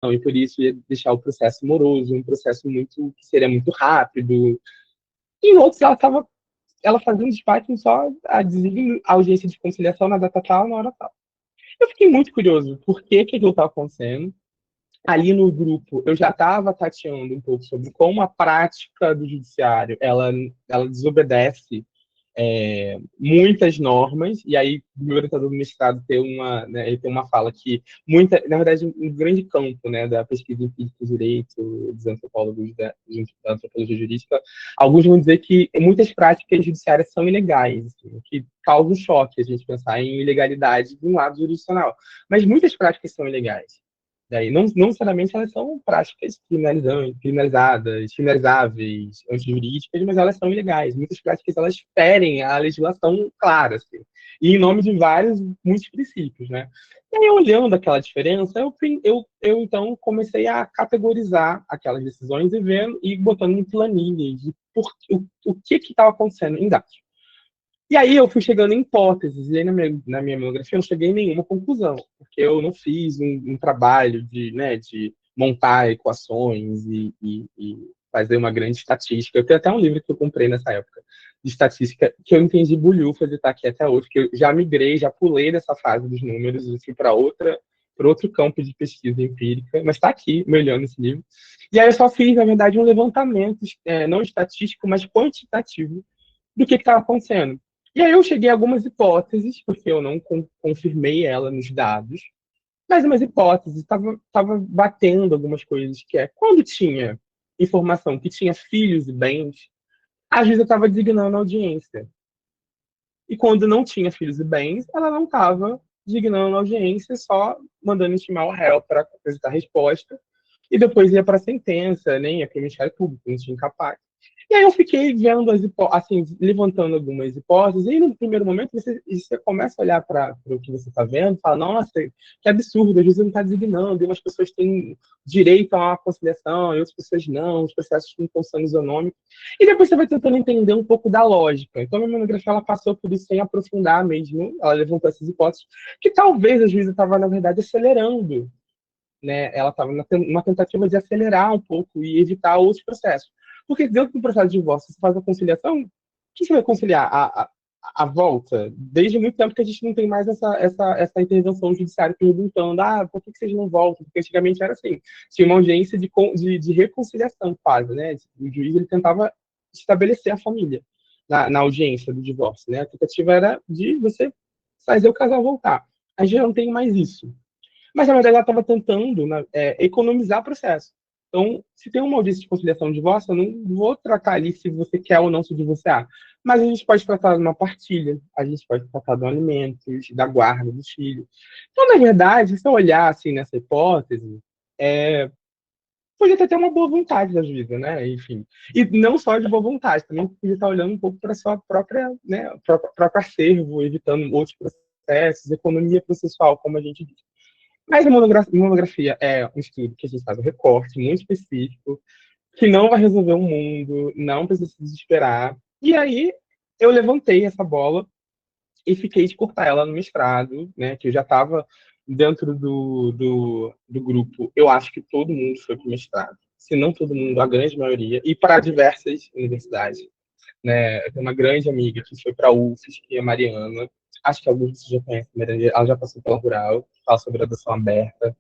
e por isso ia deixar o processo moroso, um processo muito que seria muito rápido. E em outros, ela fazia um despacho só a dizer a audiência de conciliação na data tal, na hora tal. Eu fiquei muito curioso por que aquilo estava acontecendo. Ali no grupo, eu já estava tateando um pouco sobre como a prática do judiciário ela desobedece muitas normas, e aí o meu orientador do mestrado ele tem uma fala que na verdade, um grande campo, né, da pesquisa empírica do direito, dos antropólogos da antropologia jurídica, alguns vão dizer que muitas práticas judiciárias são ilegais, assim, que causa um choque a gente pensar em ilegalidade de um lado jurisdicional, mas muitas práticas são ilegais. Daí, não necessariamente elas são práticas criminalizadas, criminalizáveis, antijurídicas, mas elas são ilegais. Muitas práticas elas ferem a legislação clara, assim, e em nome de muitos princípios, né? E aí, olhando aquela diferença, eu então comecei a categorizar aquelas decisões e vendo e botando em planilhas de o que estava acontecendo em dados. E aí eu fui chegando em hipóteses, e aí na minha monografia eu não cheguei em nenhuma conclusão, porque eu não fiz um trabalho de montar equações e fazer uma grande estatística. Eu tenho até um livro que eu comprei nessa época, de estatística, que eu entendi bulhufas de estar aqui até hoje, que eu já migrei, já pulei dessa fase dos números, e fui para outro campo de pesquisa empírica, mas está aqui, me olhando esse livro. E aí eu só fiz, na verdade, um levantamento, não estatístico, mas quantitativo, do que estava acontecendo. E aí eu cheguei a algumas hipóteses, porque eu não confirmei ela nos dados, mas umas hipóteses, estava batendo algumas coisas, que é, quando tinha informação que tinha filhos e bens, a juíza estava designando a audiência. E quando não tinha filhos e bens, ela não estava designando a audiência, só mandando intimar o réu para apresentar a resposta, e depois ia para a sentença, nem ia para o Ministério Público, não tinha incapaz. E aí eu fiquei vendo assim, levantando algumas hipóteses, e no primeiro momento você começa a olhar para o que você está vendo e fala, nossa, que absurdo, a juíza não está designando, e umas pessoas têm direito a uma conciliação, e outras pessoas não, os processos não estão sendo isonômicos. E depois você vai tentando entender um pouco da lógica. Então, a minha monografia ela passou por isso sem aprofundar mesmo, ela levantou essas hipóteses, que talvez a juíza estava, na verdade, acelerando, né? Ela estava numa tentativa de acelerar um pouco e evitar outros processos. Porque dentro do processo de divórcio, você faz a conciliação, o que você vai conciliar? A volta? Desde muito tempo que a gente não tem mais essa intervenção judiciária perguntando, por que vocês não voltam? Porque antigamente era assim, tinha uma audiência de reconciliação quase, né? O juiz ele tentava estabelecer a família na audiência do divórcio, né? A tentativa era de você fazer o casal voltar. A gente já não tem mais isso. Mas, na verdade, ela estava tentando, né, economizar o processo. Então, se tem uma audiência de conciliação de divórcio, eu não vou tratar ali se você quer ou não se divorciar. Mas a gente pode tratar de uma partilha, a gente pode tratar do alimentos, da guarda dos filhos. Então, na verdade, se eu olhar assim nessa hipótese, podia ter até uma boa vontade da juíza, né? Enfim. E não só de boa vontade, também podia estar olhando um pouco para a sua própria, né, próprio acervo, evitando outros processos, economia processual, como a gente diz. Mas a monografia é um estudo que a gente faz um recorte muito específico, que não vai resolver o mundo, não precisa se desesperar. E aí eu levantei essa bola e fiquei de cortar ela no mestrado, né? Que eu já estava dentro do grupo. Eu acho que todo mundo foi para o mestrado, se não todo mundo, a grande maioria, e para diversas universidades. Né? Eu tenho uma grande amiga que foi para a UFES, que é a Mariana. Acho que alguns de vocês já conhecem, ela já passou pela Rural, fala sobre adoção aberta.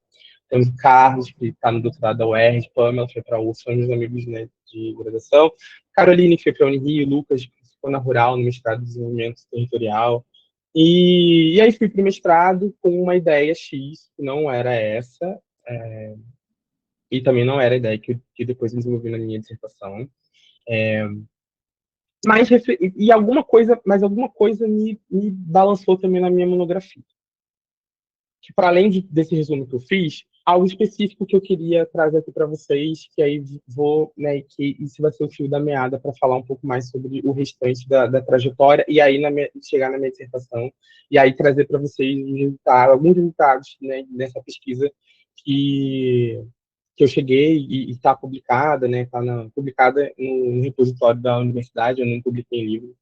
Temos o Carlos, que está no doutorado da UERJ, Pamela, que foi para a UFES, são meus amigos, né, de graduação. Caroline, que foi para a Unirio, Lucas, que ficou na Rural, no mestrado de desenvolvimento territorial. E aí fui para o mestrado com uma ideia X, que não era essa, e também não era a ideia que depois eu desenvolvi na minha dissertação. Alguma coisa me balançou também na minha monografia. Que para além desse resumo que eu fiz, algo específico que eu queria trazer aqui para vocês, que aí vou, né, que isso vai ser o fio da meada para falar um pouco mais sobre o restante da trajetória, e aí chegar na minha dissertação, e aí trazer para vocês alguns resultados, né, dessa pesquisa que, que eu cheguei e está publicada, né, publicada no repositório da universidade, eu não publiquei em livro.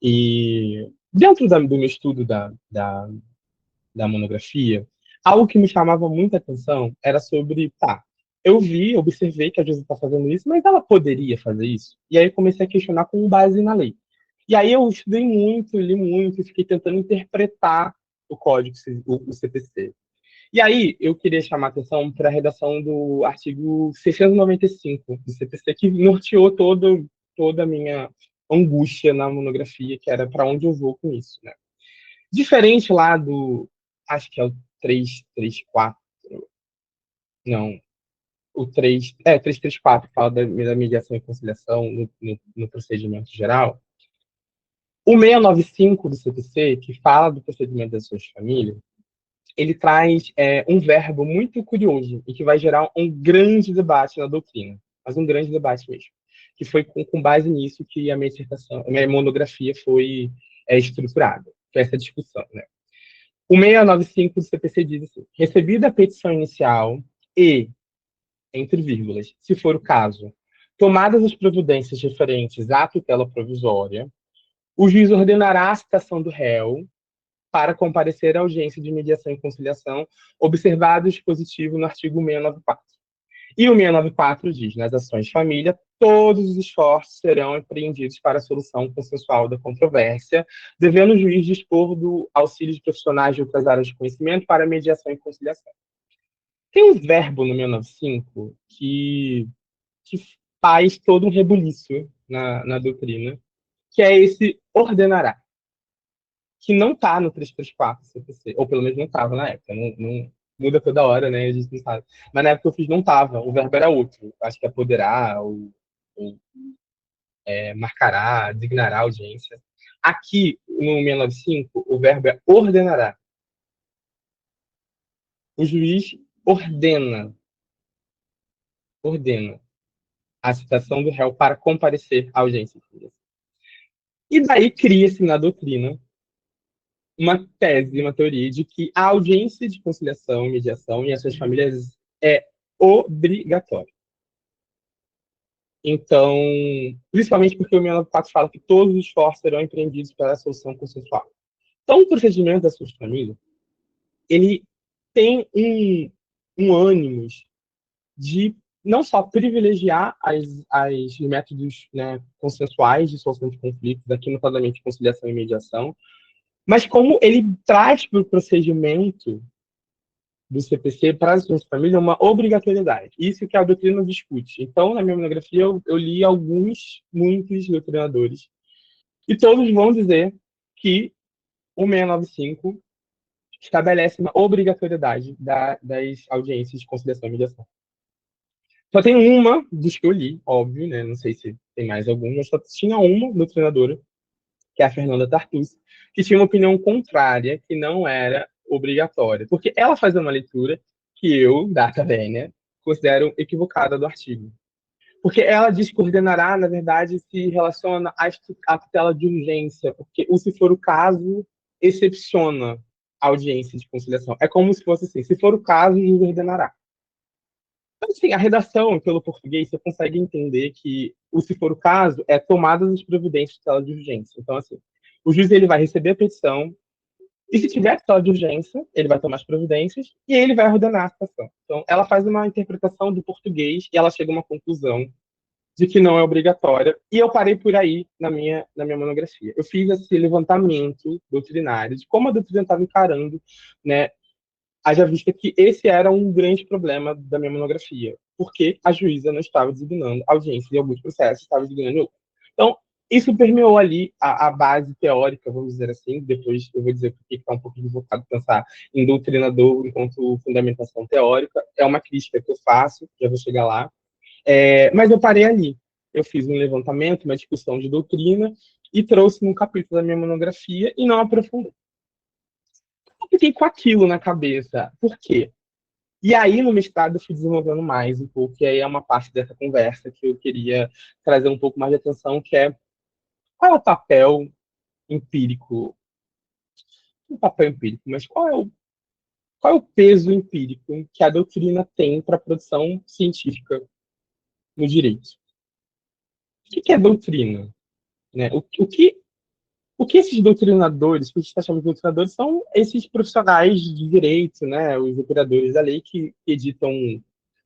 E dentro do meu estudo da monografia, Algo que me chamava muita atenção era sobre, tá, eu vi, observei que a Josi está fazendo isso, mas ela poderia fazer isso? E aí eu comecei a questionar com base na lei. E aí eu estudei muito, li muito, e fiquei tentando interpretar o código, o CPC. E aí eu queria chamar a atenção para a redação do artigo 695 do CPC, que norteou toda a minha angústia na monografia, que era para onde eu vou com isso, né? Diferente lá do, acho que é o 334, não, o 334 fala da mediação e conciliação no procedimento geral. O 695 do CPC, que fala do procedimento das suas famílias, ele traz um verbo muito curioso e que vai gerar um grande debate na doutrina, mas um grande debate mesmo, que foi com base nisso que a minha dissertação, a minha monografia foi estruturada, foi essa discussão, né? O 695 do CPC diz assim: recebida a petição inicial e, entre vírgulas, se for o caso, tomadas as providências referentes à tutela provisória, o juiz ordenará a citação do réu para comparecer à audiência de mediação e conciliação, observado o dispositivo no artigo 694. E o 694 diz: nas ações de família, todos os esforços serão empreendidos para a solução consensual da controvérsia, devendo o juiz dispor do auxílio de profissionais de outras áreas de conhecimento para mediação e conciliação. Tem um verbo no 695 que faz todo um rebuliço na doutrina, que é esse ordenará, que não está no 334 CPC, ou pelo menos não estava na época, não muda toda hora, né? A gente não sabe. Mas na época que eu fiz não estava, o verbo era outro. Acho que apoderar, ou marcará, designará a audiência. Aqui, no 695, o verbo é ordenará. O juiz ordena a citação do réu para comparecer à audiência. E daí cria-se na doutrina uma tese, uma teoria de que a audiência de conciliação, mediação e as suas famílias é obrigatória. Então, principalmente porque o 694 fala que todos os esforços serão empreendidos para a solução consensual. Então, o procedimento da sua família, ele tem um ânimo de não só privilegiar as métodos, né, consensuais de solução de conflitos, aqui notadamente conciliação e mediação, mas como ele traz para o procedimento do CPC para as suas famílias uma obrigatoriedade. Isso que a doutrina discute. Então, na minha monografia, eu li muitos doutrinadores, e todos vão dizer que o 695 estabelece uma obrigatoriedade das audiências de conciliação e mediação. Só tem uma dos que eu li, óbvio, né? Não sei se tem mais alguma, mas só tinha uma doutrinadora, que é a Fernanda Tartucci, que tinha uma opinião contrária, que não era obrigatória. Porque ela fazia uma leitura que eu, Data Vênia, considero equivocada do artigo. Porque ela diz que ordenará, na verdade, se relaciona à tutela de urgência, porque o se for o caso excepciona a audiência de conciliação. É como se fosse assim: se for o caso, o juiz ordenará. Então, assim, a redação, pelo português, você consegue entender que o se for o caso é tomadas as providências de tutela de urgência. Então, assim, o juiz ele vai receber a petição e, se tiver tutela de urgência, ele vai tomar as providências e ele vai ordenar a situação. Então, ela faz uma interpretação do português e ela chega a uma conclusão de que não é obrigatória. E eu parei por aí na minha monografia. Eu fiz esse levantamento doutrinário de como a doutrina estava encarando, né, haja vista que esse era um grande problema da minha monografia, porque a juíza não estava designando audiência em alguns processos, estava designando em outros. Então, isso permeou ali a base teórica, vamos dizer assim. Depois eu vou dizer porque está um pouco equivocado pensar em doutrinador enquanto fundamentação teórica. É uma crítica que eu faço, já vou chegar lá. Mas eu parei ali. Eu fiz um levantamento, uma discussão de doutrina e trouxe num capítulo da minha monografia e não aprofundei. Eu fiquei com aquilo na cabeça. Por quê? E aí, no mestrado, eu fui desenvolvendo mais um pouco, e aí é uma parte dessa conversa que eu queria trazer um pouco mais de atenção, que é qual é o papel empírico, não papel empírico, mas qual é o peso empírico que a doutrina tem para a produção científica no direito? O que é doutrina? Né? O que O que esses doutrinadores, o que a gente está chamando de doutrinadores, são esses profissionais de direito, né, os operadores da lei que editam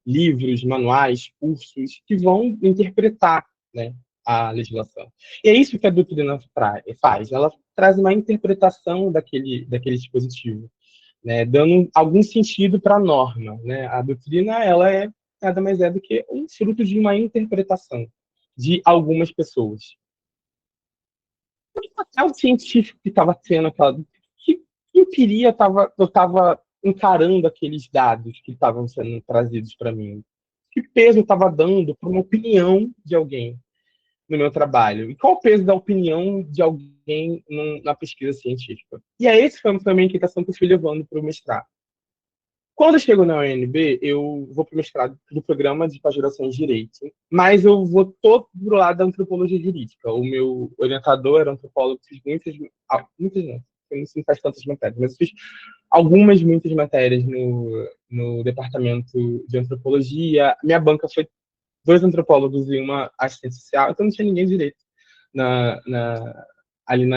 livros, manuais, cursos, que vão interpretar, né, a legislação. E é isso que a doutrina faz. Ela traz uma interpretação daquele dispositivo, né, dando algum sentido para a norma. Né? A doutrina ela é nada mais é do que um fruto de uma interpretação de algumas pessoas. É o científico que estava tendo aquela. Que eu estava encarando aqueles dados que estavam sendo trazidos para mim? Que peso eu estava dando para uma opinião de alguém no meu trabalho? E qual o peso da opinião de alguém na pesquisa científica? E é esse foi a minha inquietação que eu fui levando para o mestrado. Quando eu chego na UNB, eu vou para o mestrado do programa de pós-graduação em Direito, mas eu vou todo pro lado da antropologia jurídica. O meu orientador era antropólogo, fiz muitas não, eu não faz tantas matérias, mas eu fiz muitas matérias no departamento de antropologia. Minha banca foi 2 antropólogos e uma assistente social, então não tinha ninguém de direito na, na, ali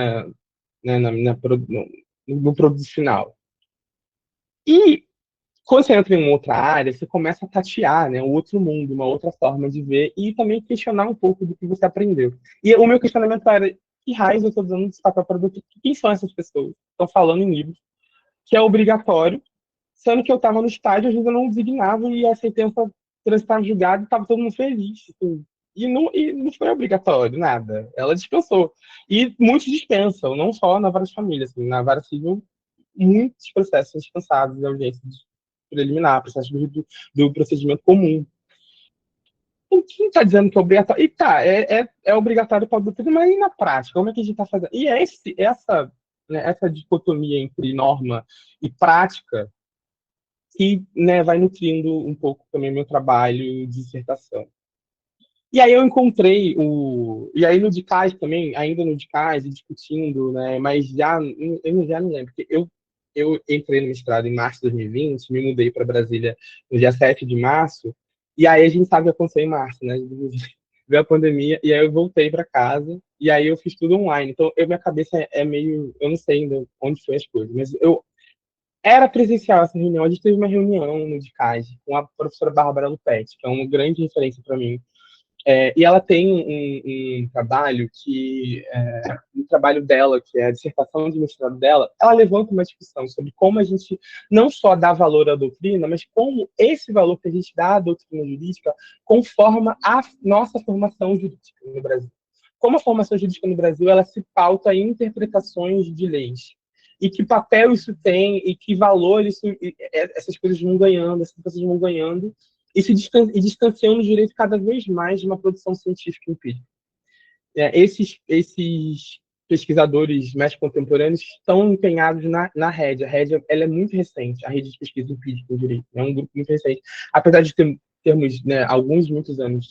no produto final. E quando você entra em uma outra área, você começa a tatear, né, um outro mundo, uma outra forma de ver e também questionar um pouco do que você aprendeu. E o meu questionamento era: que raios eu estou dando esse papel para adulto? Quem são essas pessoas? Estão falando em livros, que é obrigatório, sendo que eu estava no estágio, às vezes eu não designava e a sentença transitar julgado e estava todo mundo feliz. Assim. E não foi obrigatório, nada. Ela dispensou. E muitos dispensam, não só na vara de família. Assim, na vara civil, muitos processos são dispensados de audiência preliminar, processo do procedimento comum. Quem está dizendo que é obrigatório? E tá, é obrigatório para o doutrina, mas e na prática? Como é que a gente está fazendo? E essa dicotomia entre norma e prática que, né, vai nutrindo um pouco também meu trabalho de dissertação. E aí eu encontrei E aí no DICAS também, ainda no DICAS, discutindo, né? Mas eu já não lembro, porque eu entrei no mestrado em março de 2020, me mudei para Brasília no dia 7 de março, e aí a gente sabe o que aconteceu em março, né? Veio a pandemia, e aí eu voltei para casa, e aí eu fiz tudo online. Então, minha cabeça é meio. Eu não sei ainda onde foi as coisas, mas era presencial essa reunião. A gente teve uma reunião no DICAS com a professora Bárbara Lupetti, que é uma grande referência para mim, e ela tem um trabalho o trabalho dela, que é a dissertação de mestrado dela, ela levanta uma discussão sobre como a gente não só dá valor à doutrina, mas como esse valor que a gente dá à doutrina jurídica conforma a nossa formação jurídica no Brasil. Como a formação jurídica no Brasil, ela se pauta em interpretações de leis. E que papel isso tem, e que valor essas coisas vão ganhando, essas coisas vão ganhando, e distanciando o direito cada vez mais de uma produção científica empírica. Esses pesquisadores mais contemporâneos estão empenhados na rede. A rede ela é muito recente, a rede de pesquisa empírica em direito. É um grupo muito recente. Apesar de termos, né, muitos anos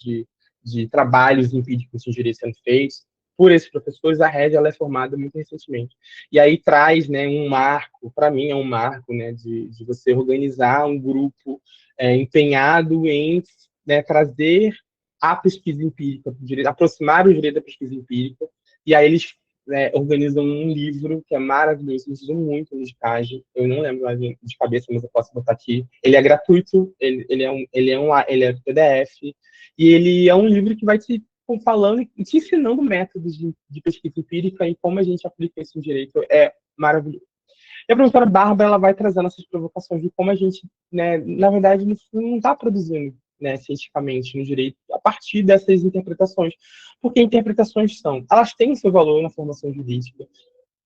de trabalhos empíricos em direito sendo feitos por esses professores, a rede ela é formada muito recentemente. E aí traz, né, um marco, para mim é um marco, né, de você organizar um grupo empenhado em, né, trazer a pesquisa empírica, aproximar o direito da pesquisa empírica, e aí eles, né, organizam um livro que é maravilhoso, eles usam muito no Dicage, eu não lembro mais de cabeça, mas eu posso botar aqui. Ele é gratuito, ele é PDF, e ele é um livro que vai te falando e te ensinando métodos de pesquisa empírica e como a gente aplica isso no direito. É maravilhoso. E a professora Bárbara ela vai trazendo essas provocações de como a gente, né, na verdade, não está produzindo, né, cientificamente no direito a partir dessas interpretações. Porque interpretações elas têm seu valor na formação jurídica.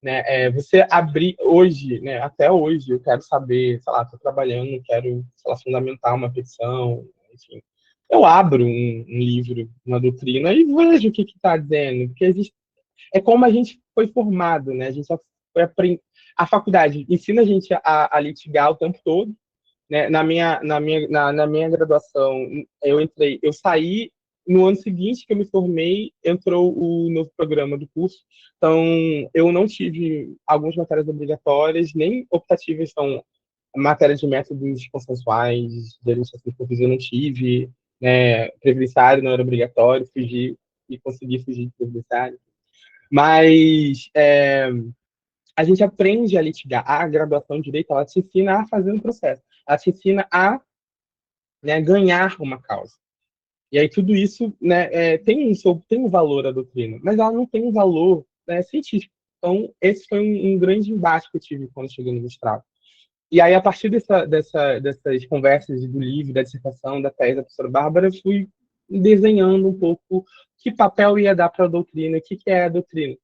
Né? Você abrir hoje, né, até hoje, eu quero saber, sei lá, estou trabalhando, quero, sei lá, fundamentar uma petição, enfim. Eu abro um livro, uma doutrina e vejo o que está dizendo, porque é como a gente foi formado, né? A gente foi a faculdade ensina a gente a litigar o tempo todo, né? Na minha graduação, eu saí no ano seguinte que eu me formei, entrou o novo programa do curso. Então, eu não tive algumas matérias obrigatórias, nem optativas, são matéria de métodos consensuais, de administração pública eu não tive, né? Previdenciário não era obrigatório, fugi e consegui fugir de previdenciário. Mas a gente aprende a litigar. A graduação de Direito, ela te ensina a fazer um processo. Ela te ensina a, né, ganhar uma causa. E aí tudo isso, né, tem um valor a doutrina, mas ela não tem um valor, né, científico. Então, esse foi um grande embate que eu tive quando cheguei no mestrado. E aí, a partir dessas conversas do livro, da dissertação, da tese da professora Bárbara, eu fui desenhando um pouco que papel ia dar para a doutrina, o que é a doutrina.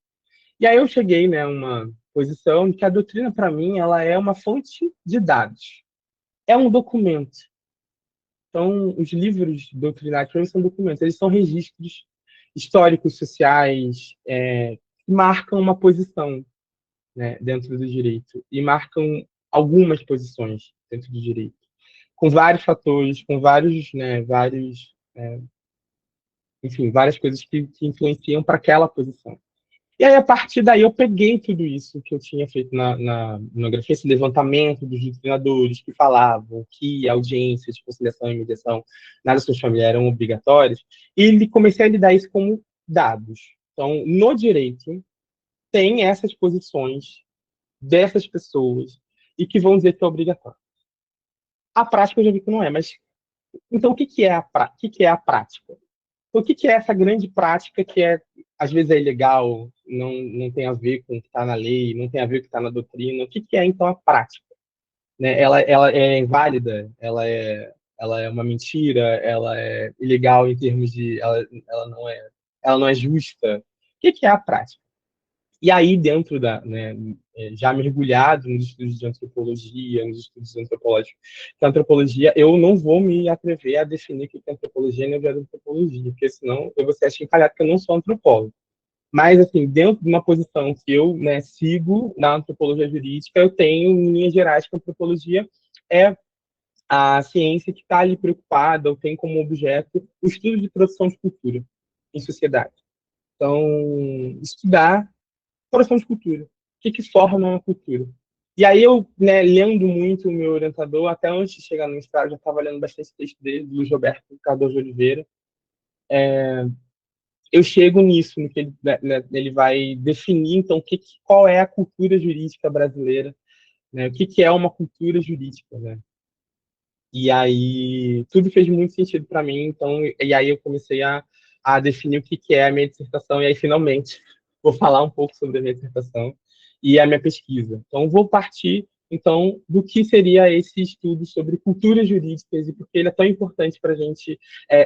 E aí eu cheguei, né, a uma posição de que a doutrina, para mim, ela é uma fonte de dados. É um documento. Então, os livros doutrinários, para mim, são documentos. Eles são registros históricos, sociais, que marcam uma posição, né, dentro do direito. E marcam algumas posições dentro do direito. Com vários fatores, com vários, né, enfim, várias coisas que influenciam para aquela posição. E aí, a partir daí, eu peguei tudo isso que eu tinha feito na monografia, esse levantamento dos doutrinadores que falavam que audiências de conciliação e mediação na justiça familiar eram obrigatórias, e comecei a lidar isso como dados. Então, no direito, tem essas posições dessas pessoas e que vão dizer que é obrigatório. A prática eu já vi que não é, mas então o que é a prática? O que é essa grande prática que às vezes é ilegal, não tem a ver com o que está na lei, não tem a ver com o que está na doutrina? O que é, então, a prática? Né? Ela é inválida? Ela é uma mentira? Ela é ilegal em termos de... Ela não é justa? O que é a prática? E aí, dentro né, já mergulhado nos estudos de antropologia, nos estudos antropológicos, que a antropologia, eu não vou me atrever a definir o que é antropologia e não é antropologia, porque senão eu vou ser achincalhado que eu não sou antropólogo. Mas, assim, dentro de uma posição que eu, né, sigo na antropologia jurídica, eu tenho, em linhas gerais, que a antropologia é a ciência que está ali preocupada, ou tem como objeto o estudo de produção de cultura em sociedade. Então, estudar produção de cultura. O que forma uma cultura? E aí eu, né, lendo muito o meu orientador, até antes de chegar no mestrado, já estava lendo bastante texto dele, do Luiz Roberto Cardoso de Oliveira. Eu chego nisso, no que ele vai definir, então, qual é a cultura jurídica brasileira, né? O que é uma cultura jurídica, né? E aí tudo fez muito sentido para mim, então, e aí eu comecei a definir o que é a minha dissertação, e aí finalmente vou falar um pouco sobre a minha dissertação e a minha pesquisa. Então, vou partir, então, do que seria esse estudo sobre culturas jurídicas e por que ele é tão importante para a gente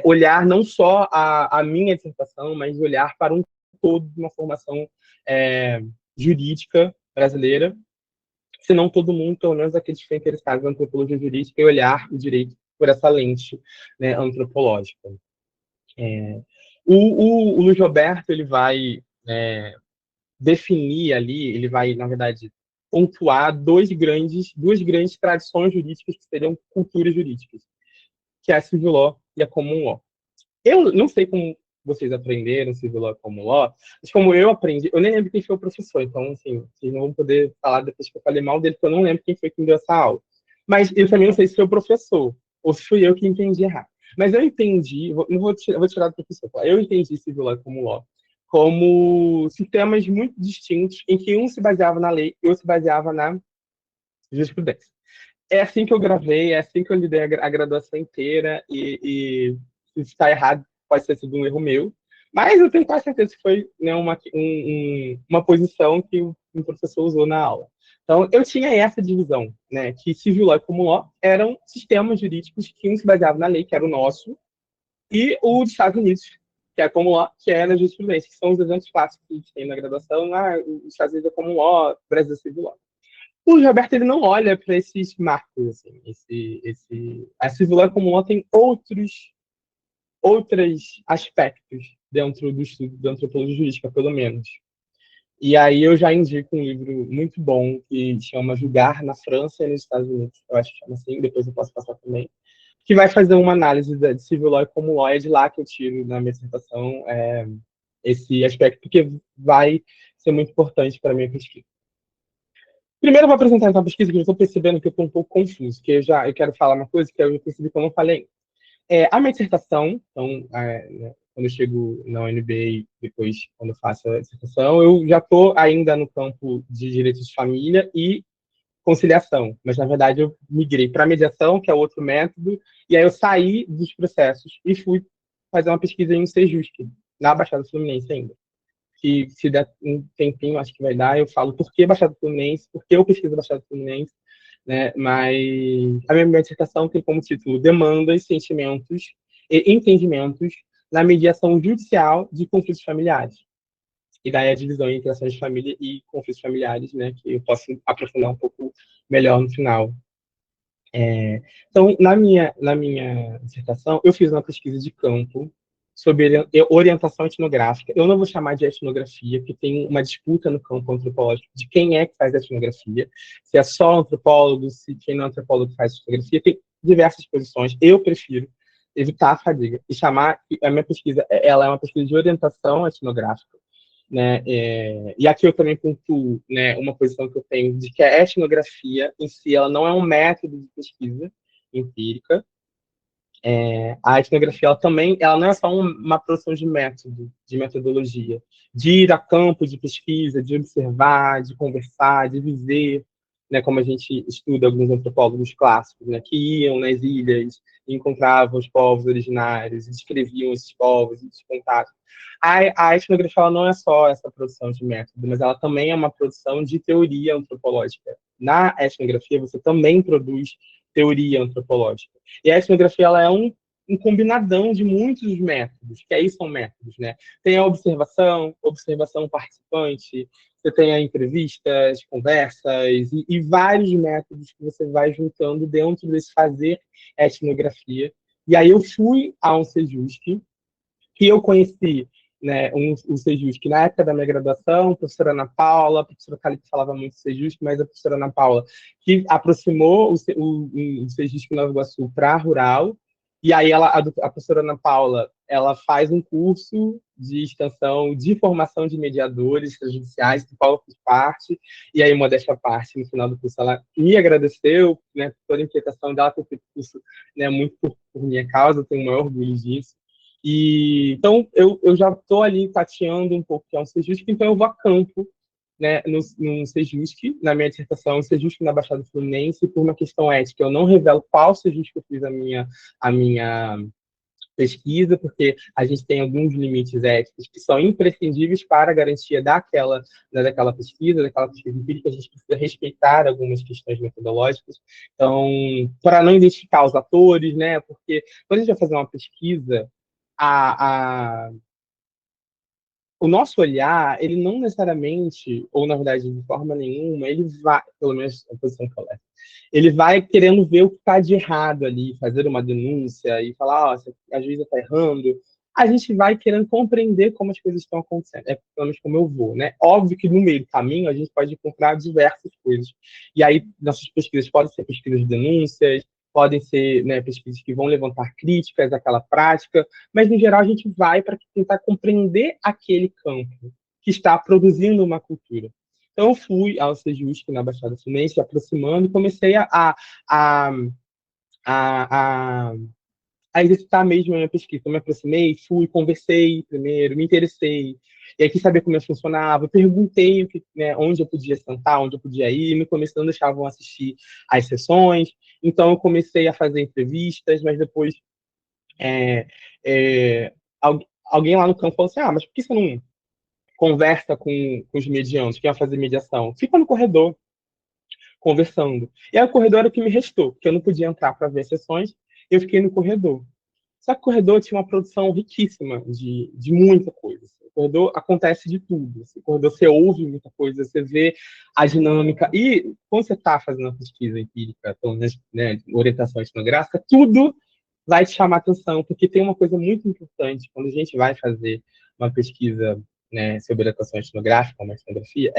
olhar não só a minha dissertação, mas olhar para um todo de uma formação jurídica brasileira, se não todo mundo, pelo menos aqueles que estão interessados na antropologia jurídica, e olhar o direito por essa lente, né, antropológica. O Luiz Roberto, ele vai definir ali, ele vai, na verdade, pontuar duas grandes tradições jurídicas que seriam culturas jurídicas, que é a civil law e a common law. Eu não sei como vocês aprenderam civil law e common law, mas como eu aprendi, eu nem lembro quem foi o professor, então, assim, vocês não vão poder falar depois que eu falei mal dele, porque eu não lembro quem foi que me deu essa aula. Mas eu também não sei se foi o professor, ou se fui eu que entendi errado. Mas eu entendi, não vou tirar do professor, eu entendi civil law e common law como sistemas muito distintos, em que um se baseava na lei e outro se baseava na jurisprudência. É assim que eu gravei, é assim que eu lidei a graduação inteira, e se está errado, pode ter sido um erro meu, mas eu tenho quase certeza que foi, né, uma posição que o professor usou na aula. Então, eu tinha essa divisão, né, que civil law e common law eram sistemas jurídicos que um se baseava na lei, que era o nosso, e o dos Estados Unidos, que é a common law, que é na jurisprudência, que são os exemplos clássicos que a gente tem na graduação. Os Estados Unidos é common law, o Brasil é civil law. O Roberto, ele não olha para esses marcos, assim, a civil law common law tem outros aspectos dentro do estudo da antropologia jurídica, pelo menos. E aí eu já indico um livro muito bom que chama Julgar na França e nos Estados Unidos, eu acho que chama assim, depois eu posso passar também, que vai fazer uma análise de civil law e common law, é de lá que eu tiro na minha dissertação esse aspecto, porque vai ser muito importante para a minha pesquisa. Primeiro eu vou apresentar essa pesquisa, que eu estou percebendo que eu estou um pouco confuso, que eu quero falar uma coisa que eu percebi que eu não falei. A minha dissertação, então, quando eu chego na UNB, depois, quando eu faço a dissertação, eu já estou ainda no campo de direitos de família e conciliação, mas na verdade eu migrei para mediação, que é outro método, e aí eu saí dos processos e fui fazer uma pesquisa em um Sejusc, na Baixada Fluminense ainda. Que se der um tempinho, acho que vai dar, eu falo por que Baixada Fluminense, por que eu pesquiso Baixada Fluminense, né? Mas a minha dissertação tem como título Demandas, Sentimentos e Entendimentos na mediação judicial de conflitos familiares. E daí a divisão entre ações de família e conflitos familiares, né, que eu posso aprofundar um pouco melhor no final. Então, na minha dissertação, eu fiz uma pesquisa de campo sobre orientação etnográfica. Eu não vou chamar de etnografia, porque tem uma disputa no campo antropológico de quem é que faz etnografia, se é só antropólogo, se quem não é antropólogo faz etnografia, tem diversas posições. Eu prefiro evitar a fadiga e chamar a minha pesquisa, ela é uma pesquisa de orientação etnográfica, né? E aqui eu também pontuo, né, uma posição que eu tenho de que a etnografia em si ela não é um método de pesquisa empírica. A etnografia ela não é só uma produção de método, de metodologia, de ir a campo de pesquisa, de observar, de conversar, de viver, né, como a gente estuda alguns antropólogos clássicos, né, que iam nas ilhas, encontravam os povos originários, descreviam esses povos, esses contatos. A etnografia ela não é só essa produção de método, mas ela também é uma produção de teoria antropológica. Na etnografia, você também produz teoria antropológica. E a etnografia ela é um combinadão de muitos métodos, que aí são métodos, né? Tem a observação participante, você tem a entrevistas, conversas e vários métodos que você vai juntando dentro desse fazer etnografia. E aí eu fui a um Sejusc, que eu conheci, né, um Sejusc na época da minha graduação, a professora Ana Paula, a professora Calipe falava muito Sejusc, mas a professora Ana Paula, que aproximou o Sejusc Nova Iguaçu para a Rural, e aí a professora Ana Paula, ela faz um curso de extensão de formação de mediadores judiciais, do qual eu fiz parte, e aí, modéstia à parte, no final do curso, ela me agradeceu, né, por toda a implicação dela ter feito curso, né, muito por minha causa, eu tenho o maior orgulho disso. Então, eu já estou ali tateando um pouco que é um Sejusc, então eu vou a campo, né, no Sejusc, na minha dissertação, Sejusc na Baixada Fluminense, por uma questão ética. Eu não revelo qual Sejusc que eu fiz a minha pesquisa, porque a gente tem alguns limites éticos que são imprescindíveis para a garantia daquela, né, daquela pesquisa empírica, a gente precisa respeitar algumas questões metodológicas. Então, para não identificar os atores, né, porque quando a gente vai fazer uma pesquisa, a, a, o nosso olhar, ele não necessariamente, ou na verdade de forma nenhuma, ele vai, pelo menos a posição que eu levo, ele vai querendo ver o que está de errado ali, fazer uma denúncia e falar, oh, a juíza está errando. A gente vai querendo compreender como as coisas estão acontecendo. É pelo menos como eu vou, né? Óbvio que no meio do caminho a gente pode encontrar diversas coisas. E aí, nossas pesquisas podem ser pesquisas de denúncias, podem ser, né, pesquisas que vão levantar críticas àquela prática, mas, no geral, a gente vai para tentar compreender aquele campo que está produzindo uma cultura. Então, eu fui ao Sejusc, na Baixada Fluminense, aproximando, e comecei a, a, a, a exercitar mesmo a minha pesquisa. Eu me aproximei, fui, conversei primeiro, me interessei, e aí quis saber como funcionava, perguntei o que, né, onde eu podia sentar, onde eu podia ir, no começo não deixavam assistir às sessões, então eu comecei a fazer entrevistas, mas depois é, é, alguém lá no campo falou assim, mas por que você não conversa com os medianos, quem vai fazer mediação? Fica no corredor, conversando. E aí o corredor era o que me restou, porque eu não podia entrar para ver sessões, eu fiquei no corredor. Só que o corredor tinha uma produção riquíssima de muita coisa. O corredor acontece de tudo. O corredor você ouve muita coisa, você vê a dinâmica. E quando você está fazendo uma pesquisa empírica, então, né, orientação etnográfica, tudo vai te chamar atenção, porque tem uma coisa muito importante quando a gente vai fazer uma pesquisa, né, sobre orientação etnográfica, uma etnografia,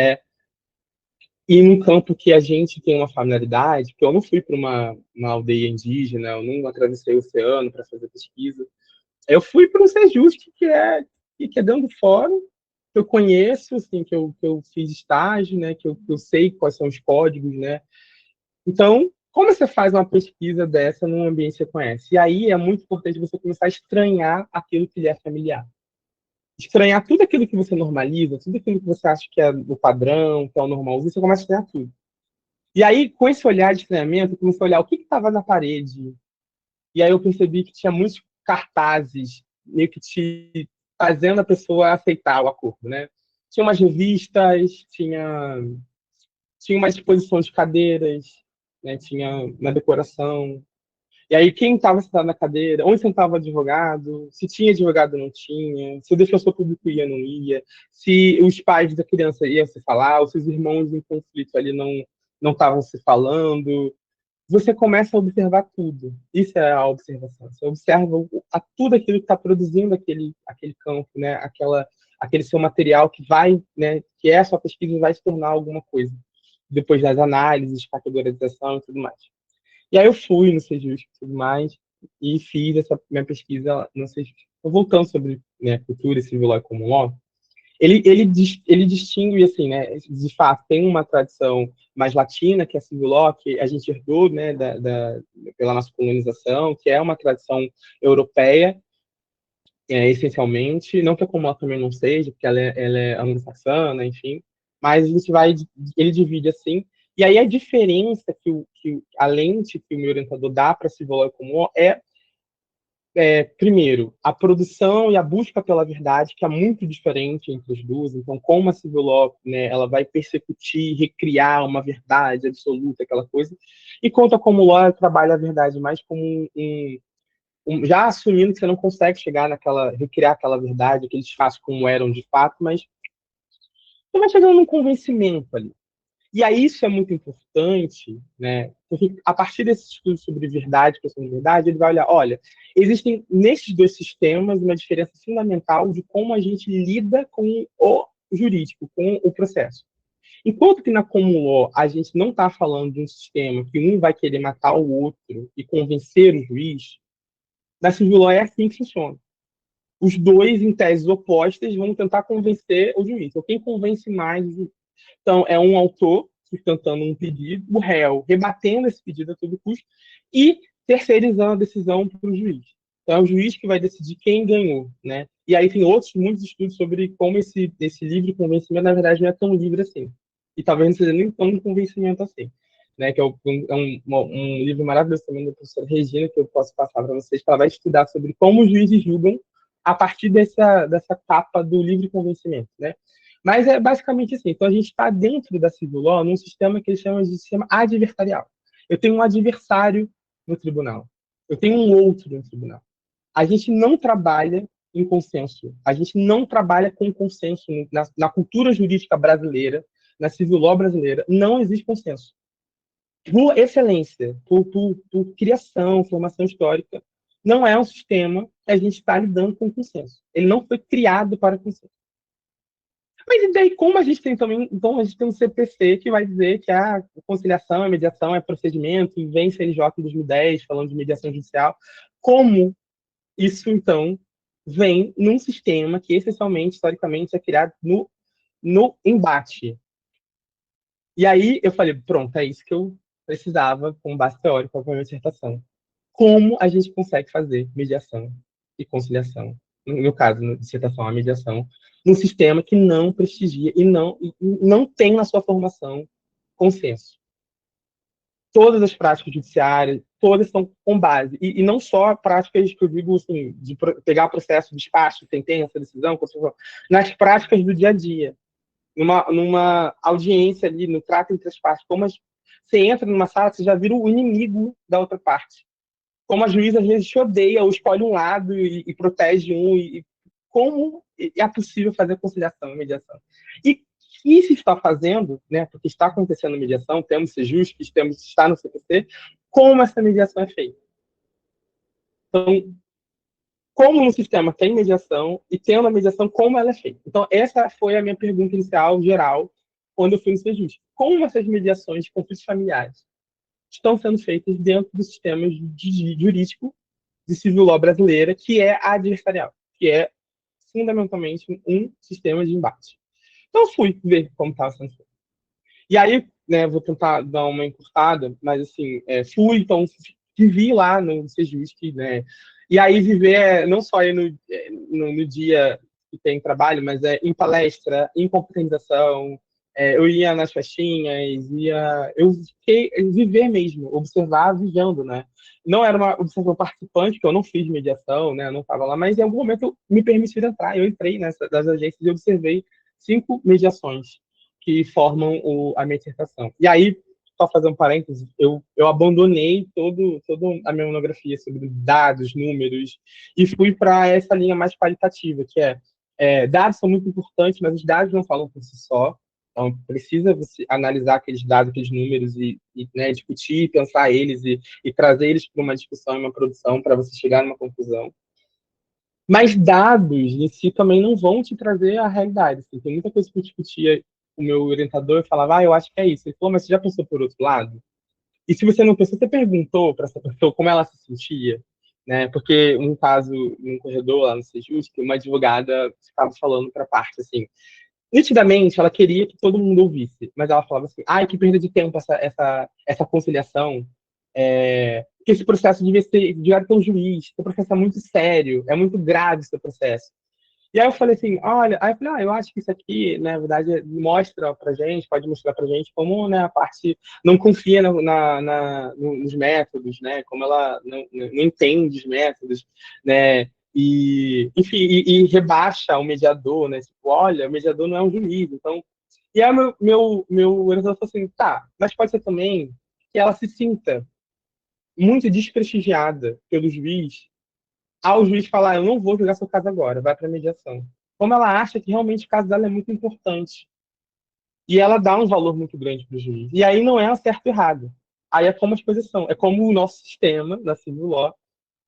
ir num campo que a gente tem uma familiaridade, porque eu não fui para uma aldeia indígena, eu não atravessei o oceano para fazer pesquisa. Eu fui para o Sejusc, que é dentro do fórum, que eu conheço, assim, que eu fiz estágio, né, que eu sei quais são os códigos, né. Então, Como você faz uma pesquisa dessa num ambiente que você conhece? E aí é muito importante você começar a estranhar aquilo que lhe é familiar. Estranhar tudo aquilo que você normaliza, tudo aquilo que você acha que é o padrão, que é o normal, você começa a estranhar tudo. E aí, com esse olhar de estranhamento, eu comecei a olhar o que estava na parede. E aí eu percebi que tinha muitos cartazes, meio que te fazendo a pessoa aceitar o acordo, né? Tinha umas revistas, tinha uma exposição de cadeiras, né? Tinha uma decoração. E aí, quem estava sentado na cadeira, onde sentava o advogado, se tinha advogado ou não tinha, se o defensor público ia ou não ia, se os pais da criança iam se falar, ou se os irmãos em conflito ali não estavam se falando. Você começa a observar tudo. Isso é a observação. Você observa tudo aquilo que está produzindo aquele campo, né? Aquele seu material que vai, né? Que é a sua pesquisa vai se tornar alguma coisa. Depois das análises, categorização e tudo mais. E aí eu fui no Sejusc e tudo mais, e fiz essa minha pesquisa no Sejusc. Voltando sobre, né, cultura, civil law e common law, ele distingue, assim, né, de fato, tem uma tradição mais latina, que é a civil law, que a gente herdou, né, pela nossa colonização, que é uma tradição europeia, essencialmente, não que a common law também não seja, porque ela é anglo-saxana, enfim, mas a gente ele divide assim, e aí a diferença que a lente que o meu orientador dá para civil law e common law primeiro, a produção e a busca pela verdade, que é muito diferente entre as duas. Então, como a civil law, né, ela vai persecutir, recriar uma verdade absoluta, aquela coisa. E quanto a common law, ela trabalha a verdade mais como já assumindo que você não consegue chegar recriar aquela verdade, aqueles fatos como eram de fato, mas você vai chegando num convencimento ali. E aí isso é muito importante, né? Porque a partir desse estudo sobre verdade, questão de verdade, ele vai olhar, olha, existem nesses dois sistemas uma diferença fundamental de como a gente lida com o jurídico, com o processo. Enquanto que na common law a gente não está falando de um sistema que um vai querer matar o outro e convencer o juiz, na civil law é assim que funciona. Os dois, em teses opostas, vão tentar convencer o juiz. Então, quem convence mais o juiz? Então, é um autor sustentando um pedido, o réu rebatendo esse pedido a todo custo e terceirizando a decisão para o juiz. Então, é o juiz que vai decidir quem ganhou, né? E aí tem muitos estudos sobre como esse livre convencimento, na verdade, não é tão livre assim. E talvez não seja nem tão convencimento assim. Né, que é um livro maravilhoso também da professora Regina, que eu posso passar para vocês, que ela vai estudar sobre como os juízes julgam a partir dessa capa do livre convencimento, né? Mas é basicamente assim. Então, a gente está dentro da civil law num sistema que eles chamam de sistema adversarial. Eu tenho um adversário no tribunal. Eu tenho um outro no tribunal. A gente não trabalha em consenso. A gente não trabalha com consenso. Na cultura jurídica brasileira, na civil law brasileira, não existe consenso. Por excelência, por criação, formação histórica, não é um sistema que a gente está lidando com consenso. Ele não foi criado para consenso. Mas e daí, como a gente tem também, então a gente tem um CPC que vai dizer que a conciliação, a mediação é procedimento, e vem CNJ em 2010 falando de mediação judicial, como isso, então, vem num sistema que, essencialmente, historicamente, é criado no embate. E aí eu falei, pronto, é isso que eu precisava com base teórica para a minha dissertação. Como a gente consegue fazer mediação e conciliação, no meu caso, na dissertação, a mediação, num sistema que não prestigia e não tem na sua formação consenso. Todas as práticas judiciárias, todas são com base. E não só práticas que eu digo assim, de pegar processo, despacho, sentença, decisão, nas práticas do dia a dia. Numa audiência ali, no trato entre as partes, você entra numa sala, você já vira o inimigo da outra parte. Como a juíza às vezes te odeia ou escolhe um lado e protege um, e como é possível fazer conciliação e mediação. E se está fazendo, né, porque está acontecendo mediação, temos que ser justos, temos que estar no CPC, como essa mediação é feita. Então, como no sistema tem mediação e tendo a mediação, como ela é feita. Então, essa foi a minha pergunta inicial, geral, quando eu fui no Sejusc. Como essas mediações de conflitos familiares estão sendo feitas dentro do sistema jurídico de civil law brasileira, que é adversarial, que é fundamentalmente um sistema de embate. Então, fui ver como estava sendo feito. E aí, né, vou tentar dar uma encurtada, mas assim, fui, então vivi lá no Sejusc, né? E aí viver não só aí no dia que tem trabalho, mas em palestra, em confraternização, eu ia nas festinhas, eu fiquei viver mesmo, observar vivendo, né? Não era uma observação participante, porque eu não fiz mediação, né? Eu não estava lá, mas em algum momento eu me permiti entrar. Eu entrei nessa das agências e observei 5 mediações que formam a minha dissertação. E aí, só fazer um parênteses, eu abandonei toda a minha monografia sobre dados, números, e fui para essa linha mais qualitativa, que dados são muito importantes, mas os dados não falam por si só. Então, precisa você analisar aqueles dados, aqueles números né, discutir, pensar eles e trazer eles para uma discussão e uma produção para você chegar numa conclusão. Mas dados em si também não vão te trazer a realidade. Assim. Tem muita coisa que eu discutia com o meu orientador e falava, eu acho que é isso. Ele falou, mas você já pensou por outro lado? E se você não pensou, você perguntou para essa pessoa como ela se sentia? Né? Porque um caso, num corredor lá no Sejus, que uma advogada estava falando para a parte assim, nitidamente ela queria que todo mundo ouvisse, mas ela falava assim, ai, que perda de tempo essa conciliação, que esse processo devia ter um juiz, esse processo é muito sério, é muito grave esse processo. E aí eu falei assim, olha, aí eu falei, eu acho que isso aqui, né, na verdade, mostra pra gente, pode mostrar pra gente como, né, a parte não confia nos métodos, né, como ela não entende os métodos, né, e, enfim, rebaixa o mediador, né, tipo, olha, o mediador não é um juiz, então... E aí meu orientador falou assim, tá, mas pode ser também que ela se sinta muito desprestigiada pelo juiz ao juiz falar, eu não vou julgar seu caso agora, vai para mediação. Como ela acha que realmente o caso dela é muito importante. E ela dá um valor muito grande para o juiz. E aí não é um certo e errado. Aí é como as coisas são. É como o nosso sistema da civil law,